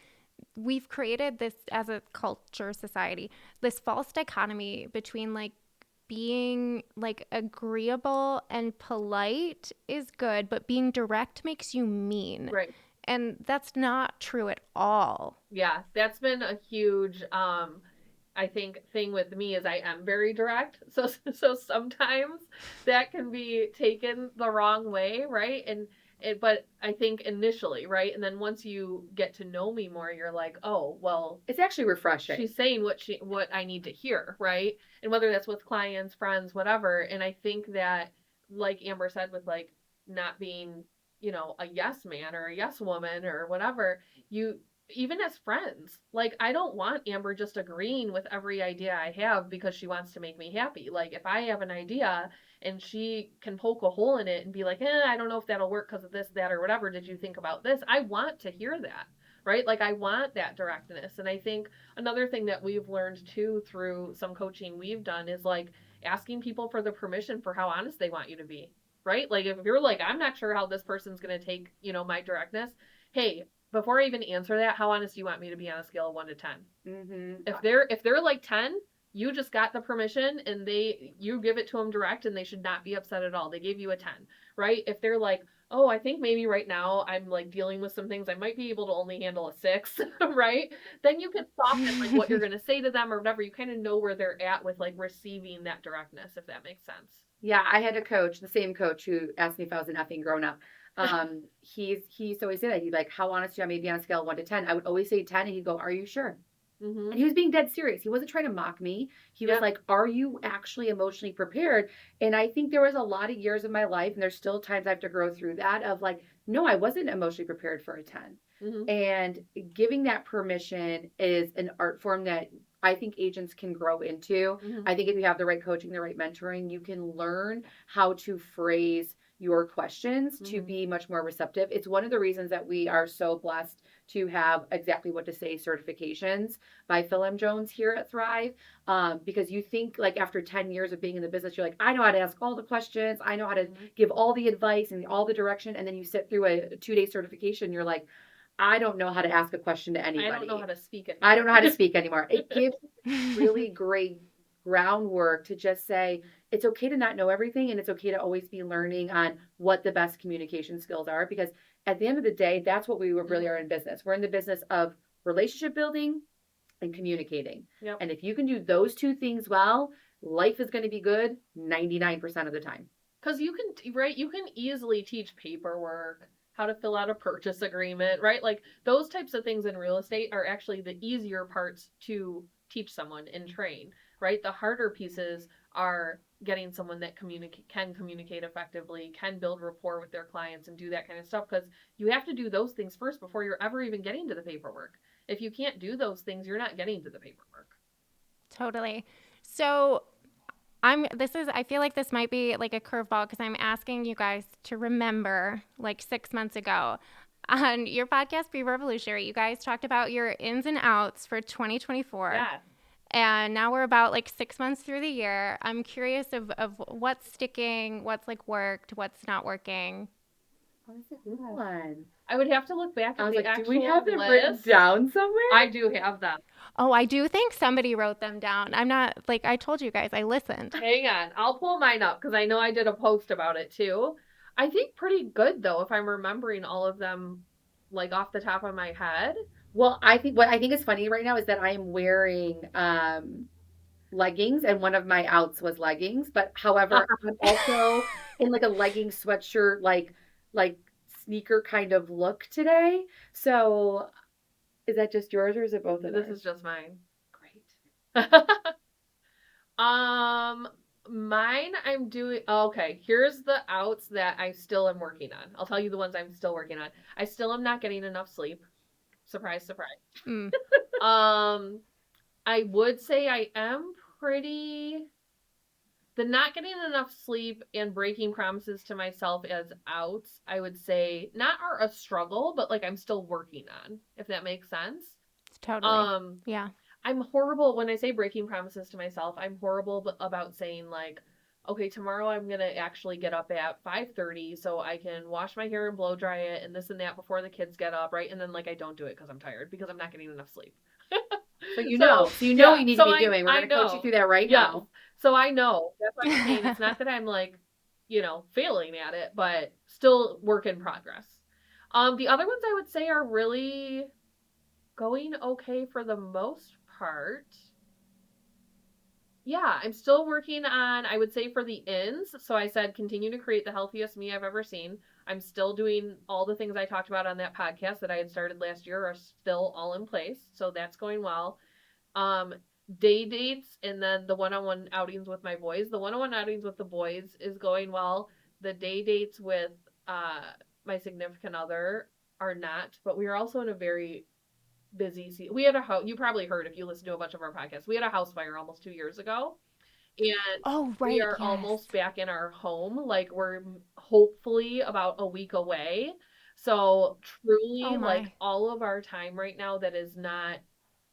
we've created this as a culture society, this false dichotomy between like being like agreeable and polite is good, but being direct makes you mean. Right. And that's not true at all. Yeah, that's been a huge I think thing with me is I am very direct. So sometimes that can be taken the wrong way, right? But I think initially, right? And then once you get to know me more, you're like, "Oh, well, It's actually refreshing. she's saying what I need to hear, right?" And whether that's with clients, friends, whatever. And I think that like Amber said with like not being, a yes man or a yes woman or whatever, you even as friends, like I don't want Amber just agreeing with every idea I have because she wants to make me happy. Like if I have an idea and she can poke a hole in it and be like, I don't know if that'll work because of this, that, or whatever. Did you think about this? I want to hear that, right? Like I want that directness. And I think another thing that we've learned too through some coaching we've done is like asking people for the permission for how honest they want you to be, right? Like if you're like, I'm not sure how this person's going to take, my directness. Hey, before I even answer that, how honest do you want me to be on a scale of 1 to 10? Mm-hmm. If they're like 10, you just got the permission and you give it to them direct and they should not be upset at all. They gave you a 10, right? If they're like, oh, I think maybe right now I'm like dealing with some things I might be able to only handle a 6, right? Then you can soften like what you're going to say to them or whatever. You kind of know where they're at with like receiving that directness, if that makes sense. Yeah, I had a coach, the same coach who asked me if I was an effing grown up. He used to always say that. He'd be like, how honest do you want me to be on a scale of 1 to 10? I would always say 10, and he'd go, are you sure? Mm-hmm. And he was being dead serious. He wasn't trying to mock me. He was Yeah. like, are you actually emotionally prepared? And I think there was a lot of years of my life, and there's still times I have to grow through that of like, no, I wasn't emotionally prepared for a 10. Mm-hmm. And giving that permission is an art form that I think agents can grow into. Mm-hmm. I think if you have the right coaching, the right mentoring, you can learn how to phrase your questions to Mm-hmm. be much more receptive. It's one of the reasons that we are so blessed to have exactly what to say certifications by Phil M. Jones here at Thrive. Because you think like after 10 years of being in the business, you're like, I know how to ask all the questions. I know how to Mm-hmm. give all the advice and all the direction. And then you sit through a 2-day certification. You're like, I don't know how to ask a question to anybody. I don't know how to speak anymore. I don't know how to speak anymore. It gives really great groundwork to just say it's okay to not know everything and it's okay to always be learning on what the best communication skills are, because at the end of the day, that's what we really are in business. We're in the business of relationship building and communicating. Yep. And if you can do those two things well, life is going to be good 99% of the time. Because you can easily teach paperwork, how to fill out a purchase agreement, right? Like those types of things in real estate are actually the easier parts to teach someone and train, right? The harder pieces are getting someone that can communicate effectively, can build rapport with their clients and do that kind of stuff, because you have to do those things first before you're ever even getting to the paperwork. if you can't do those things, you're not getting to the paperwork. Totally. So I feel like this might be like a curveball because I'm asking you guys to remember like 6 months ago on your podcast, Be Revolutionary, you guys talked about your ins and outs for 2024. Yeah. And now we're about like 6 months through the year. I'm curious of what's sticking, what's like worked, what's not working. Oh, that's a good one. I would have to look back I at was the like, do actual we have them list. written down somewhere? I do have them. Oh, I do think somebody wrote them down. I'm not, like, I told you guys, I listened. Hang on. I'll pull mine up because I know I did a post about it too. I think pretty good though, if I'm remembering all of them like off the top of my head. Well, I think what I think is funny right now is that I am wearing leggings, and one of my outs was leggings. But however, I'm also in like a legging sweatshirt, like sneaker kind of look today. So is that just yours or is it both of This ours? is just mine. Great. Mine I'm doing okay, here's the outs that I still am working on. I'll tell you the ones I'm still working on. I still am not getting enough sleep. Surprise, surprise. Mm. I would say I am pretty the not getting enough sleep and breaking promises to myself as outs, I would say not are a struggle, but like I'm still working on, if that makes sense. Totally. Yeah. I'm horrible when I say breaking promises to myself. I'm horrible about saying like, okay, tomorrow I'm gonna actually get up at 5:30 so I can wash my hair and blow dry it and this and that before the kids get up, right? And then like I don't do it because I'm tired because I'm not getting enough sleep. So you know what you need to be doing. We're I going to coach you know. through that right Yeah. now. So I know. That's what I'm saying. It's not that I'm like, failing at it, but still work in progress. The other ones I would say are really going okay for the most part. Yeah, I'm still working on, I would say, for the ins. So I said, continue to create the healthiest me I've ever seen. I'm still doing all the things I talked about on that podcast that I had started last year are still all in place. So that's going well. Day dates and then the one-on-one outings with my boys. The one-on-one outings with the boys is going well. The day dates with my significant other are not, but we are also in a very busy season. We had a house, you probably heard if you listen to a bunch of our podcasts, we had a house fire almost 2 years ago. And Oh, we right. are Yes. almost back in our home. Like we're hopefully about a week away. So truly, Oh, like my. all of our time right now that is not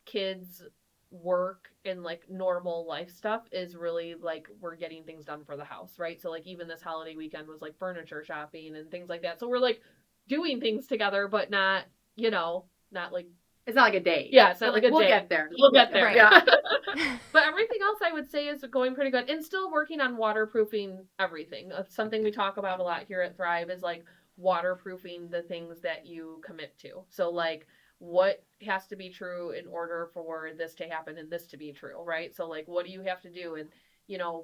kids work and like normal life stuff is really like we're getting things done for the house, right? So like even this holiday weekend was like furniture shopping and things like that. So we're like doing things together, but not, not like It's not like a date. yeah, it's not like a we'll date. get there. We'll get there. Right. Yeah. But everything else I would say is going pretty good and still working on waterproofing everything. Something we talk about a lot here at Thrive is like waterproofing the things that you commit to. So like what has to be true in order for this to happen and this to be true, right? So like what do you have to do and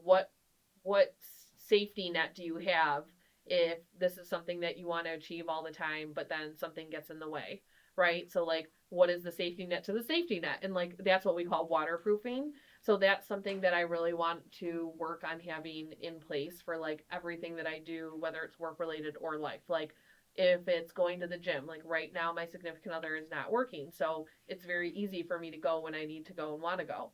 what safety net do you have if this is something that you want to achieve all the time but then something gets in the way, right? So like what is the safety net to the safety net? And like that's what we call waterproofing. So that's something that I really want to work on having in place for like everything that I do, whether it's work related or life. Like if it's going to the gym, like right now my significant other is not working. So it's very easy for me to go when I need to go and want to go.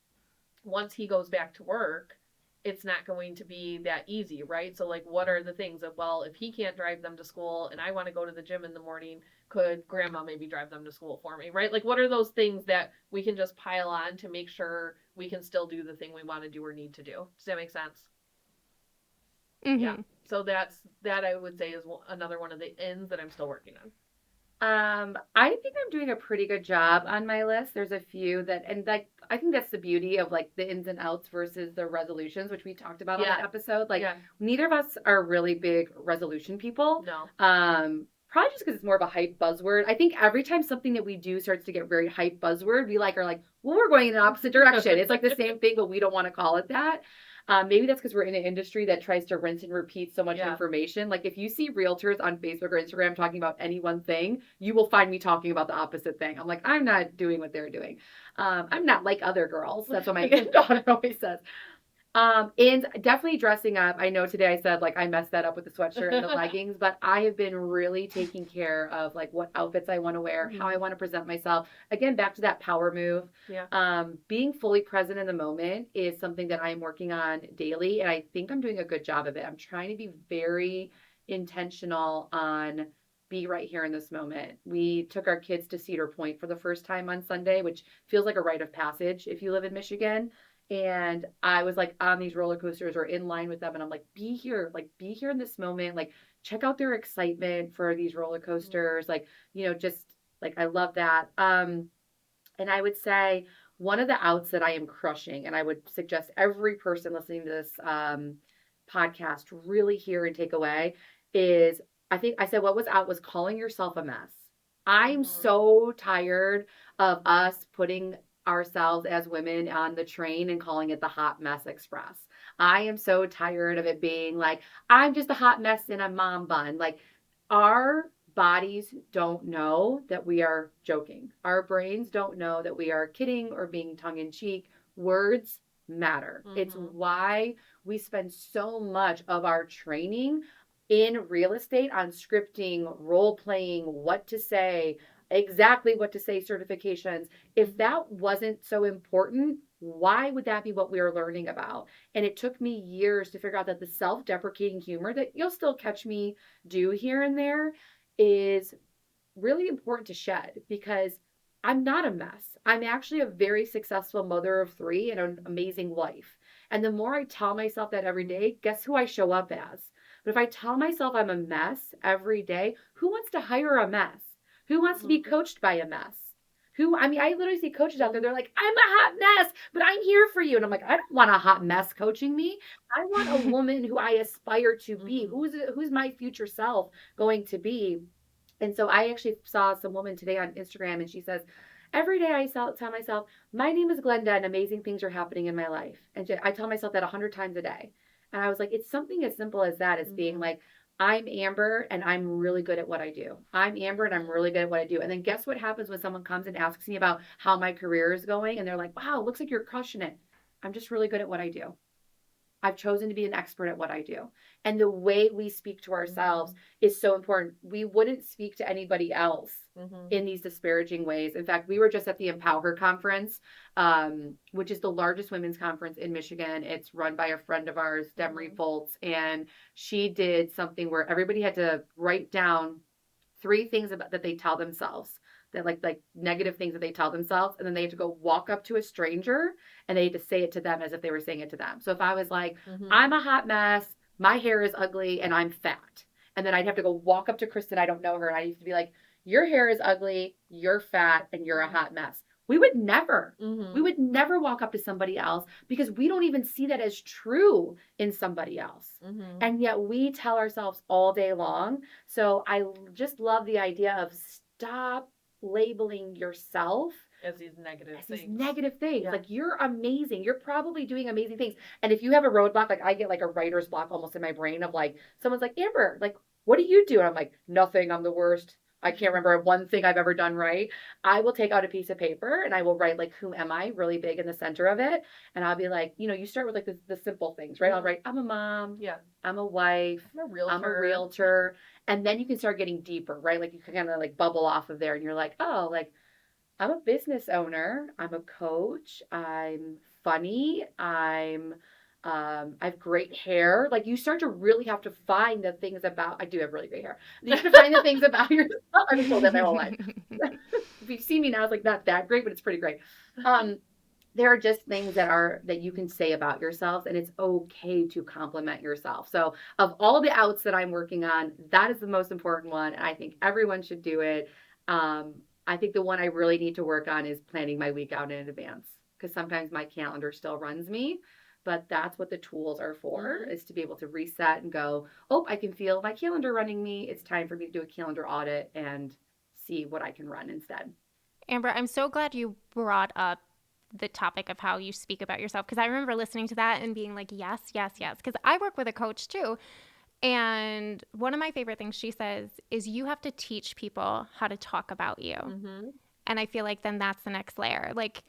Once he goes back to work, it's not going to be that easy, right? So like what are the things of, well, if he can't drive them to school and I want to go to the gym in the morning, could grandma maybe drive them to school for me, right? Like what are those things that we can just pile on to make sure we can still do the thing we want to do or need to do? Does that make sense? Mm-hmm. Yeah. So that I would say is another one of the ends that I'm still working on. I think I'm doing a pretty good job on my list. There's a few that, and like, I think that's the beauty of like the ins and outs versus the resolutions, which we talked about on that episode. Like, neither of us are really big resolution people. No. Probably just because it's more of a hype buzzword. I think every time something that we do starts to get very hype buzzword, we are like, well, we're going in an opposite direction. It's like the same thing, but we don't want to call it that. Maybe that's because we're in an industry that tries to rinse and repeat so much information. Like if you see realtors on Facebook or Instagram talking about any one thing, you will find me talking about the opposite thing. I'm like, I'm not doing what they're doing. I'm not like other girls. That's what my daughter always says. And definitely dressing up. I know today I said like I messed that up with the sweatshirt and the leggings, but I have been really taking care of like what outfits I want to wear, how I want to present myself. Again, back to that power move. Yeah. Being fully present in the moment is something that I'm working on daily, and I think I'm doing a good job of it. I'm trying to be very intentional on be right here in this moment. We took our kids to Cedar Point for the first time on Sunday, which feels like a rite of passage if you live in Michigan. And I was like on these roller coasters or in line with them, and I'm like, be here in this moment, like check out their excitement for these roller coasters, like, just like I love that. And I would say one of the outs that I am crushing, and I would suggest every person listening to this podcast really hear and take away is I think I said what was out was calling yourself a mess. I'm so tired of us putting ourselves as women on the train and calling it the hot mess express. I am so tired of it being like, I'm just a hot mess in a mom bun. Like, our bodies don't know that we are joking. Our brains don't know that we are kidding or being tongue in cheek. Words matter. It's why we spend so much of our training in real estate on scripting, role playing, what to say, exactly what to say certifications. If that wasn't so important, why would that be what we are learning about? And it took me years to figure out that the self deprecating humor that you'll still catch me do here and there is really important to shed because I'm not a mess. I'm actually a very successful mother of three and an amazing wife. And the more I tell myself that every day, guess who I show up as? But if I tell myself I'm a mess every day, who wants to hire a mess? Who wants to be coached by a mess? I literally see coaches out there, they're like, I'm a hot mess, but I'm here for you. And I'm like, I don't want a hot mess coaching me. I want a woman who I aspire to be. Who's my future self going to be? And so I actually saw some woman today on Instagram, and she says, every day I tell myself, my name is Glenda and amazing things are happening in my life. And I tell myself that 100 times a day. And I was like, it's something as simple as that, as being like, I'm Amber and I'm really good at what I do. I'm Amber and I'm really good at what I do. And then guess what happens when someone comes and asks me about how my career is going? And they're like, wow, looks like you're crushing it. I'm just really good at what I do. I've chosen to be an expert at what I do. And the way we speak to ourselves is so important. We wouldn't speak to anybody else in these disparaging ways. In fact, we were just at the Empower conference, which is the largest women's conference in Michigan. It's run by a friend of ours, Demery Foltz, and she did something where everybody had to write down 3 things that they tell themselves, that like negative things that they tell themselves, and then they had to go walk up to a stranger and they had to say it to them as if they were saying it to them. So if I was like, I'm a hot mess, my hair is ugly, and I'm fat, and then I'd have to go walk up to Kristen, I don't know her, and I used to be like, your hair is ugly, you're fat, and you're a hot mess. We would never walk up to somebody else because we don't even see that as true in somebody else. And yet we tell ourselves all day long. So I just love the idea of stop labeling yourself as these negative things. Yeah. Like, you're amazing. You're probably doing amazing things. And if you have a roadblock, like I get like a writer's block almost in my brain of like, someone's like, Amber, like, what do you do? And I'm like, nothing. I'm the worst. I can't remember one thing I've ever done right. I will take out a piece of paper and I will write like, who am I, really big in the center of it. And I'll be like, you start with like the simple things, right? I'll write, I'm a mom. Yeah. I'm a wife. I'm a realtor. And then you can start getting deeper, right? Like you can kind of like bubble off of there and you're like, oh, like I'm a business owner. I'm a coach. I'm funny. I have great hair. Like you start to really have to find the things about. I do have really great hair. You have to find the things about yourself. I've been told that my whole life. If you see me now, it's like not that great, but it's pretty great. There are just things that you can say about yourself, and it's okay to compliment yourself. So, of all the outs that I'm working on, that is the most important one, and I think everyone should do it. I think the one I really need to work on is planning my week out in advance, because sometimes my calendar still runs me. But that's what the tools are for, is to be able to reset and go, oh, I can feel my calendar running me. It's time for me to do a calendar audit and see what I can run instead. Amber, I'm so glad you brought up the topic of how you speak about yourself, because I remember listening to that and being like, yes, yes, yes. Because I work with a coach too. And one of my favorite things she says is you have to teach people how to talk about you. And I feel like then that's the next layer. Like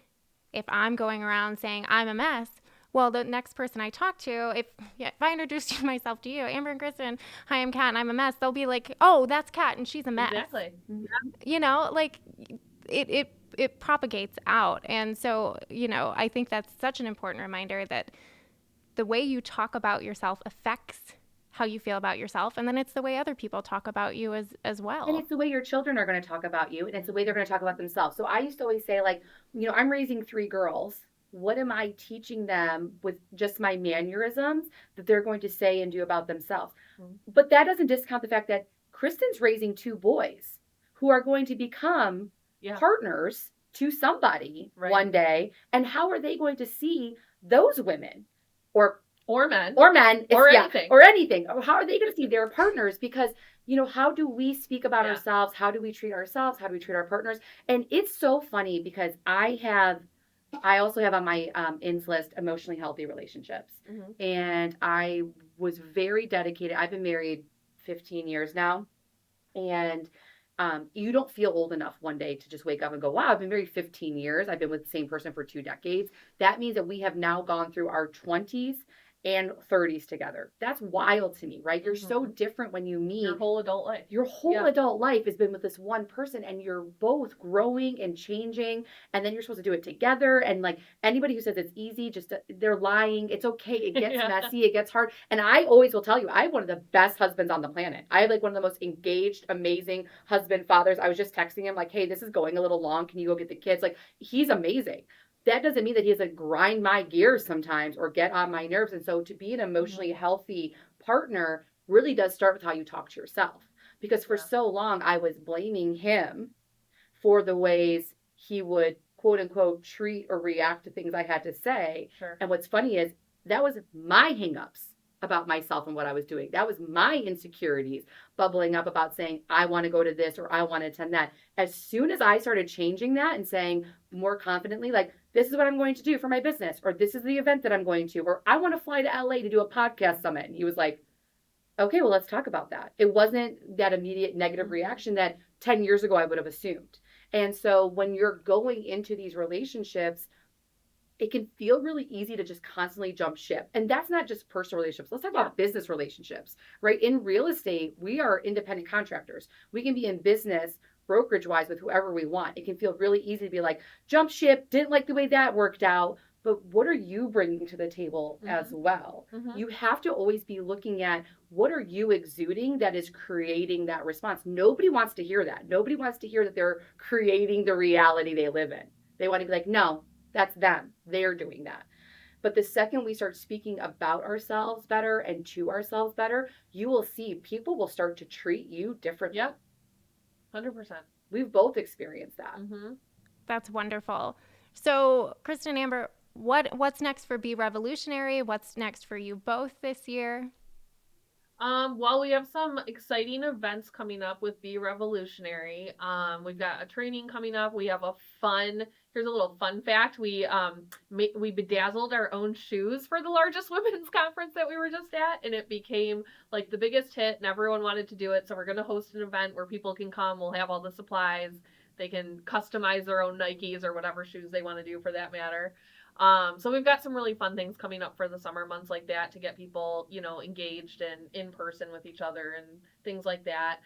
if I'm going around saying I'm a mess, Well, the next person I talk to, if I introduced myself to you, Amber and Kristen, hi, I'm Kat and I'm a mess, they'll be like, oh, that's Kat and she's a mess. Exactly. You know, like it propagates out. And so, I think that's such an important reminder that the way you talk about yourself affects how you feel about yourself, and then it's the way other people talk about you as well. And it's the way your children are going to talk about you, and it's the way they're going to talk about themselves. So I used to always say, like, I'm raising 3 girls. What am I teaching them with just my mannerisms that they're going to say and do about themselves? Mm-hmm. But that doesn't discount the fact that Kristen's raising 2 boys who are going to become partners to somebody one day. And how are they going to see those women or men or anything? How are they going to see their partners? Because how do we speak about ourselves? How do we treat ourselves? How do we treat our partners? And it's so funny because I also have on my ins list emotionally healthy relationships. Mm-hmm. And I was very dedicated. I've been married 15 years now. And you don't feel old enough one day to just wake up and go, wow, I've been married 15 years. I've been with the same person for 2 decades. That means that we have now gone through our 20s and 30s together. That's wild to me, right? You're so different when you meet. Your whole adult life. Your whole adult life has been with this one person, and you're both growing and changing, and then you're supposed to do it together. And like anybody who says it's easy, they're lying. It's okay. It gets messy. It gets hard. And I always will tell you, I have one of the best husbands on the planet. I have like one of the most engaged, amazing husband fathers. I was just texting him like, hey, this is going a little long. Can you go get the kids? Like, he's amazing. That doesn't mean that he has to grind my gears sometimes or get on my nerves. And so to be an emotionally healthy partner really does start with how you talk to yourself. Because for so long, I was blaming him for the ways he would, quote unquote, treat or react to things I had to say. Sure. And what's funny is that was my hangups about myself and what I was doing. That was my insecurities bubbling up about saying, I want to go to this or I want to attend that. As soon as I started changing that and saying more confidently, like, this is what I'm going to do for my business, or this is the event that I'm going to, or I want to fly to LA to do a podcast summit. And he was like, okay, well, let's talk about that. It wasn't that immediate negative reaction that 10 years ago I would have assumed. And so when you're going into these relationships, it can feel really easy to just constantly jump ship. And that's not just personal relationships. Let's talk about business relationships, right? In real estate, we are independent contractors. We can be in business brokerage-wise with whoever we want. It can feel really easy to be like, jump ship, didn't like the way that worked out. But what are you bringing to the table as well? Mm-hmm. You have to always be looking at what are you exuding that is creating that response. Nobody wants to hear that. Nobody wants to hear that they're creating the reality they live in. They want to be like, no, that's them. They're doing that. But the second we start speaking about ourselves better and to ourselves better, you will see people will start to treat you differently. Yep. 100%. We've both experienced that. Mm-hmm. That's wonderful. So, Kristen and Amber, what's next for Be Revolutionary? What's next for you both this year? Well, we have some exciting events coming up with Be Revolutionary. We've got a training coming up. We have here's a little fun fact. We bedazzled our own shoes for the largest women's conference that we were just at, and it became like the biggest hit, and everyone wanted to do it. So we're going to host an event where people can come. We'll have all the supplies. They can customize their own Nikes or whatever shoes they want to do for that matter. So we've got some really fun things coming up for the summer months like that to get people, engaged and in person with each other and things like that.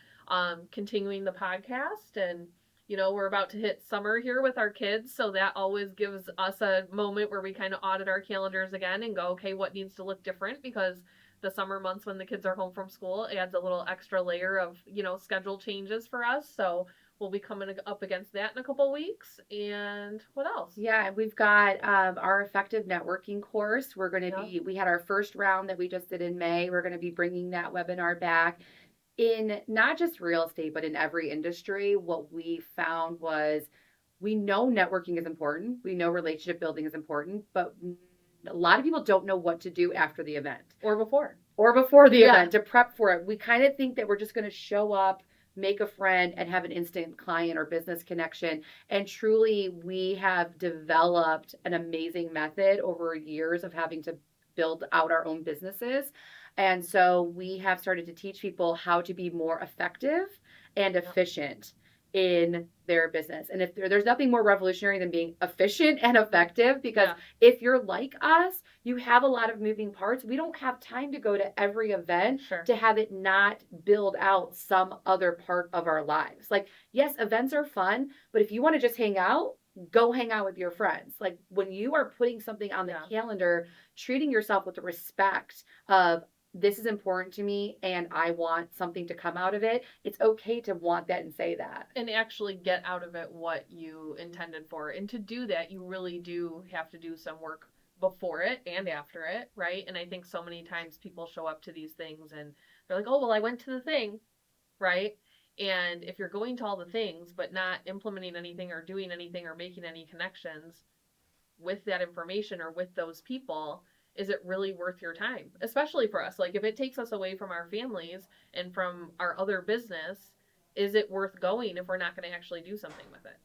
Continuing the podcast, and, we're about to hit summer here with our kids. So that always gives us a moment where we kind of audit our calendars again and go, okay, what needs to look different? Because the summer months when the kids are home from school, it adds a little extra layer of, schedule changes for us. So we'll be coming up against that in a couple weeks. And what else? Yeah, we've got our effective networking course. We're going to we had our first round that we just did in May. We're going to be bringing that webinar back in not just real estate, but in every industry. What we found was we know networking is important. We know relationship building is important, but a lot of people don't know what to do after the event. Or before the event to prep for it. We kind of think that we're just going to show up, make a friend, and have an instant client or business connection. And truly, we have developed an amazing method over years of having to build out our own businesses. And so we have started to teach people how to be more effective and efficient in their business. And if there's nothing more revolutionary than being efficient and effective, because Yeah. if you're like us, you have a lot of moving parts. We don't have time to go to every event Sure. to have it not build out some other part of our lives. Like, yes, events are fun, but if you want to just hang out, go hang out with your friends. Like, when you are putting something on the calendar, treating yourself with the respect of, this is important to me and I want something to come out of it. It's okay to want that and say that. And actually get out of it what you intended for. And to do that, you really do have to do some work before it and after it, right? And I think so many times people show up to these things and they're like, oh, well, I went to the thing, right? And if you're going to all the things, but not implementing anything or doing anything or making any connections with that information or with those people, is it really worth your time? Especially for us. Like, if it takes us away from our families and from our other business, is it worth going if we're not going to actually do something with it?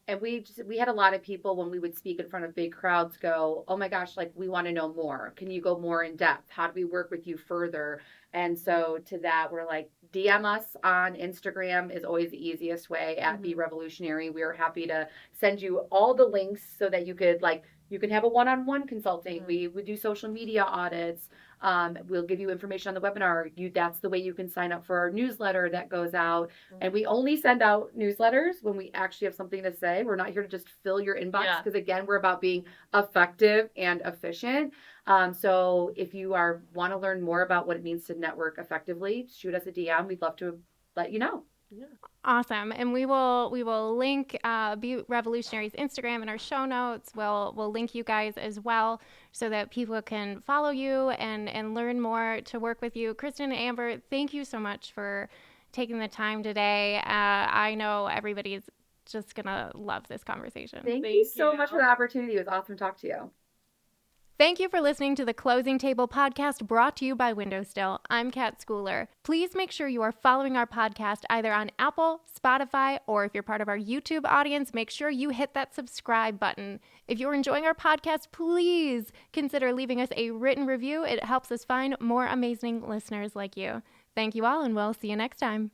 And we had a lot of people when we would speak in front of big crowds go, oh my gosh, like, we want to know more. Can you go more in depth? How do we work with you further? And so to that, we're like, DM us on Instagram is always the easiest way at Be Revolutionary. We're happy to send you all the links so that you could, like, you can have a one-on-one consulting. We would do social media audits. We'll give you information on the webinar. That's the way you can sign up for our newsletter that goes out. And we only send out newsletters when we actually have something to say. We're not here to just fill your inbox because, again, we're about being effective and efficient. So if you want to learn more about what it means to network effectively, shoot us a DM. We'd love to let you know. Yeah. Awesome. And we will link Be Revolutionary's Instagram in our show notes. We'll link you guys as well so that people can follow you and learn more to work with you. Kristin and Amber, thank you so much for taking the time today. I know everybody's just going to love this conversation. Thank you so much for the opportunity. It was awesome to talk to you. Thank you for listening to the Closing Table podcast brought to you by WindowStill. I'm Kat Schooler. Please make sure you are following our podcast either on Apple, Spotify, or if you're part of our YouTube audience, make sure you hit that subscribe button. If you're enjoying our podcast, please consider leaving us a written review. It helps us find more amazing listeners like you. Thank you all, and we'll see you next time.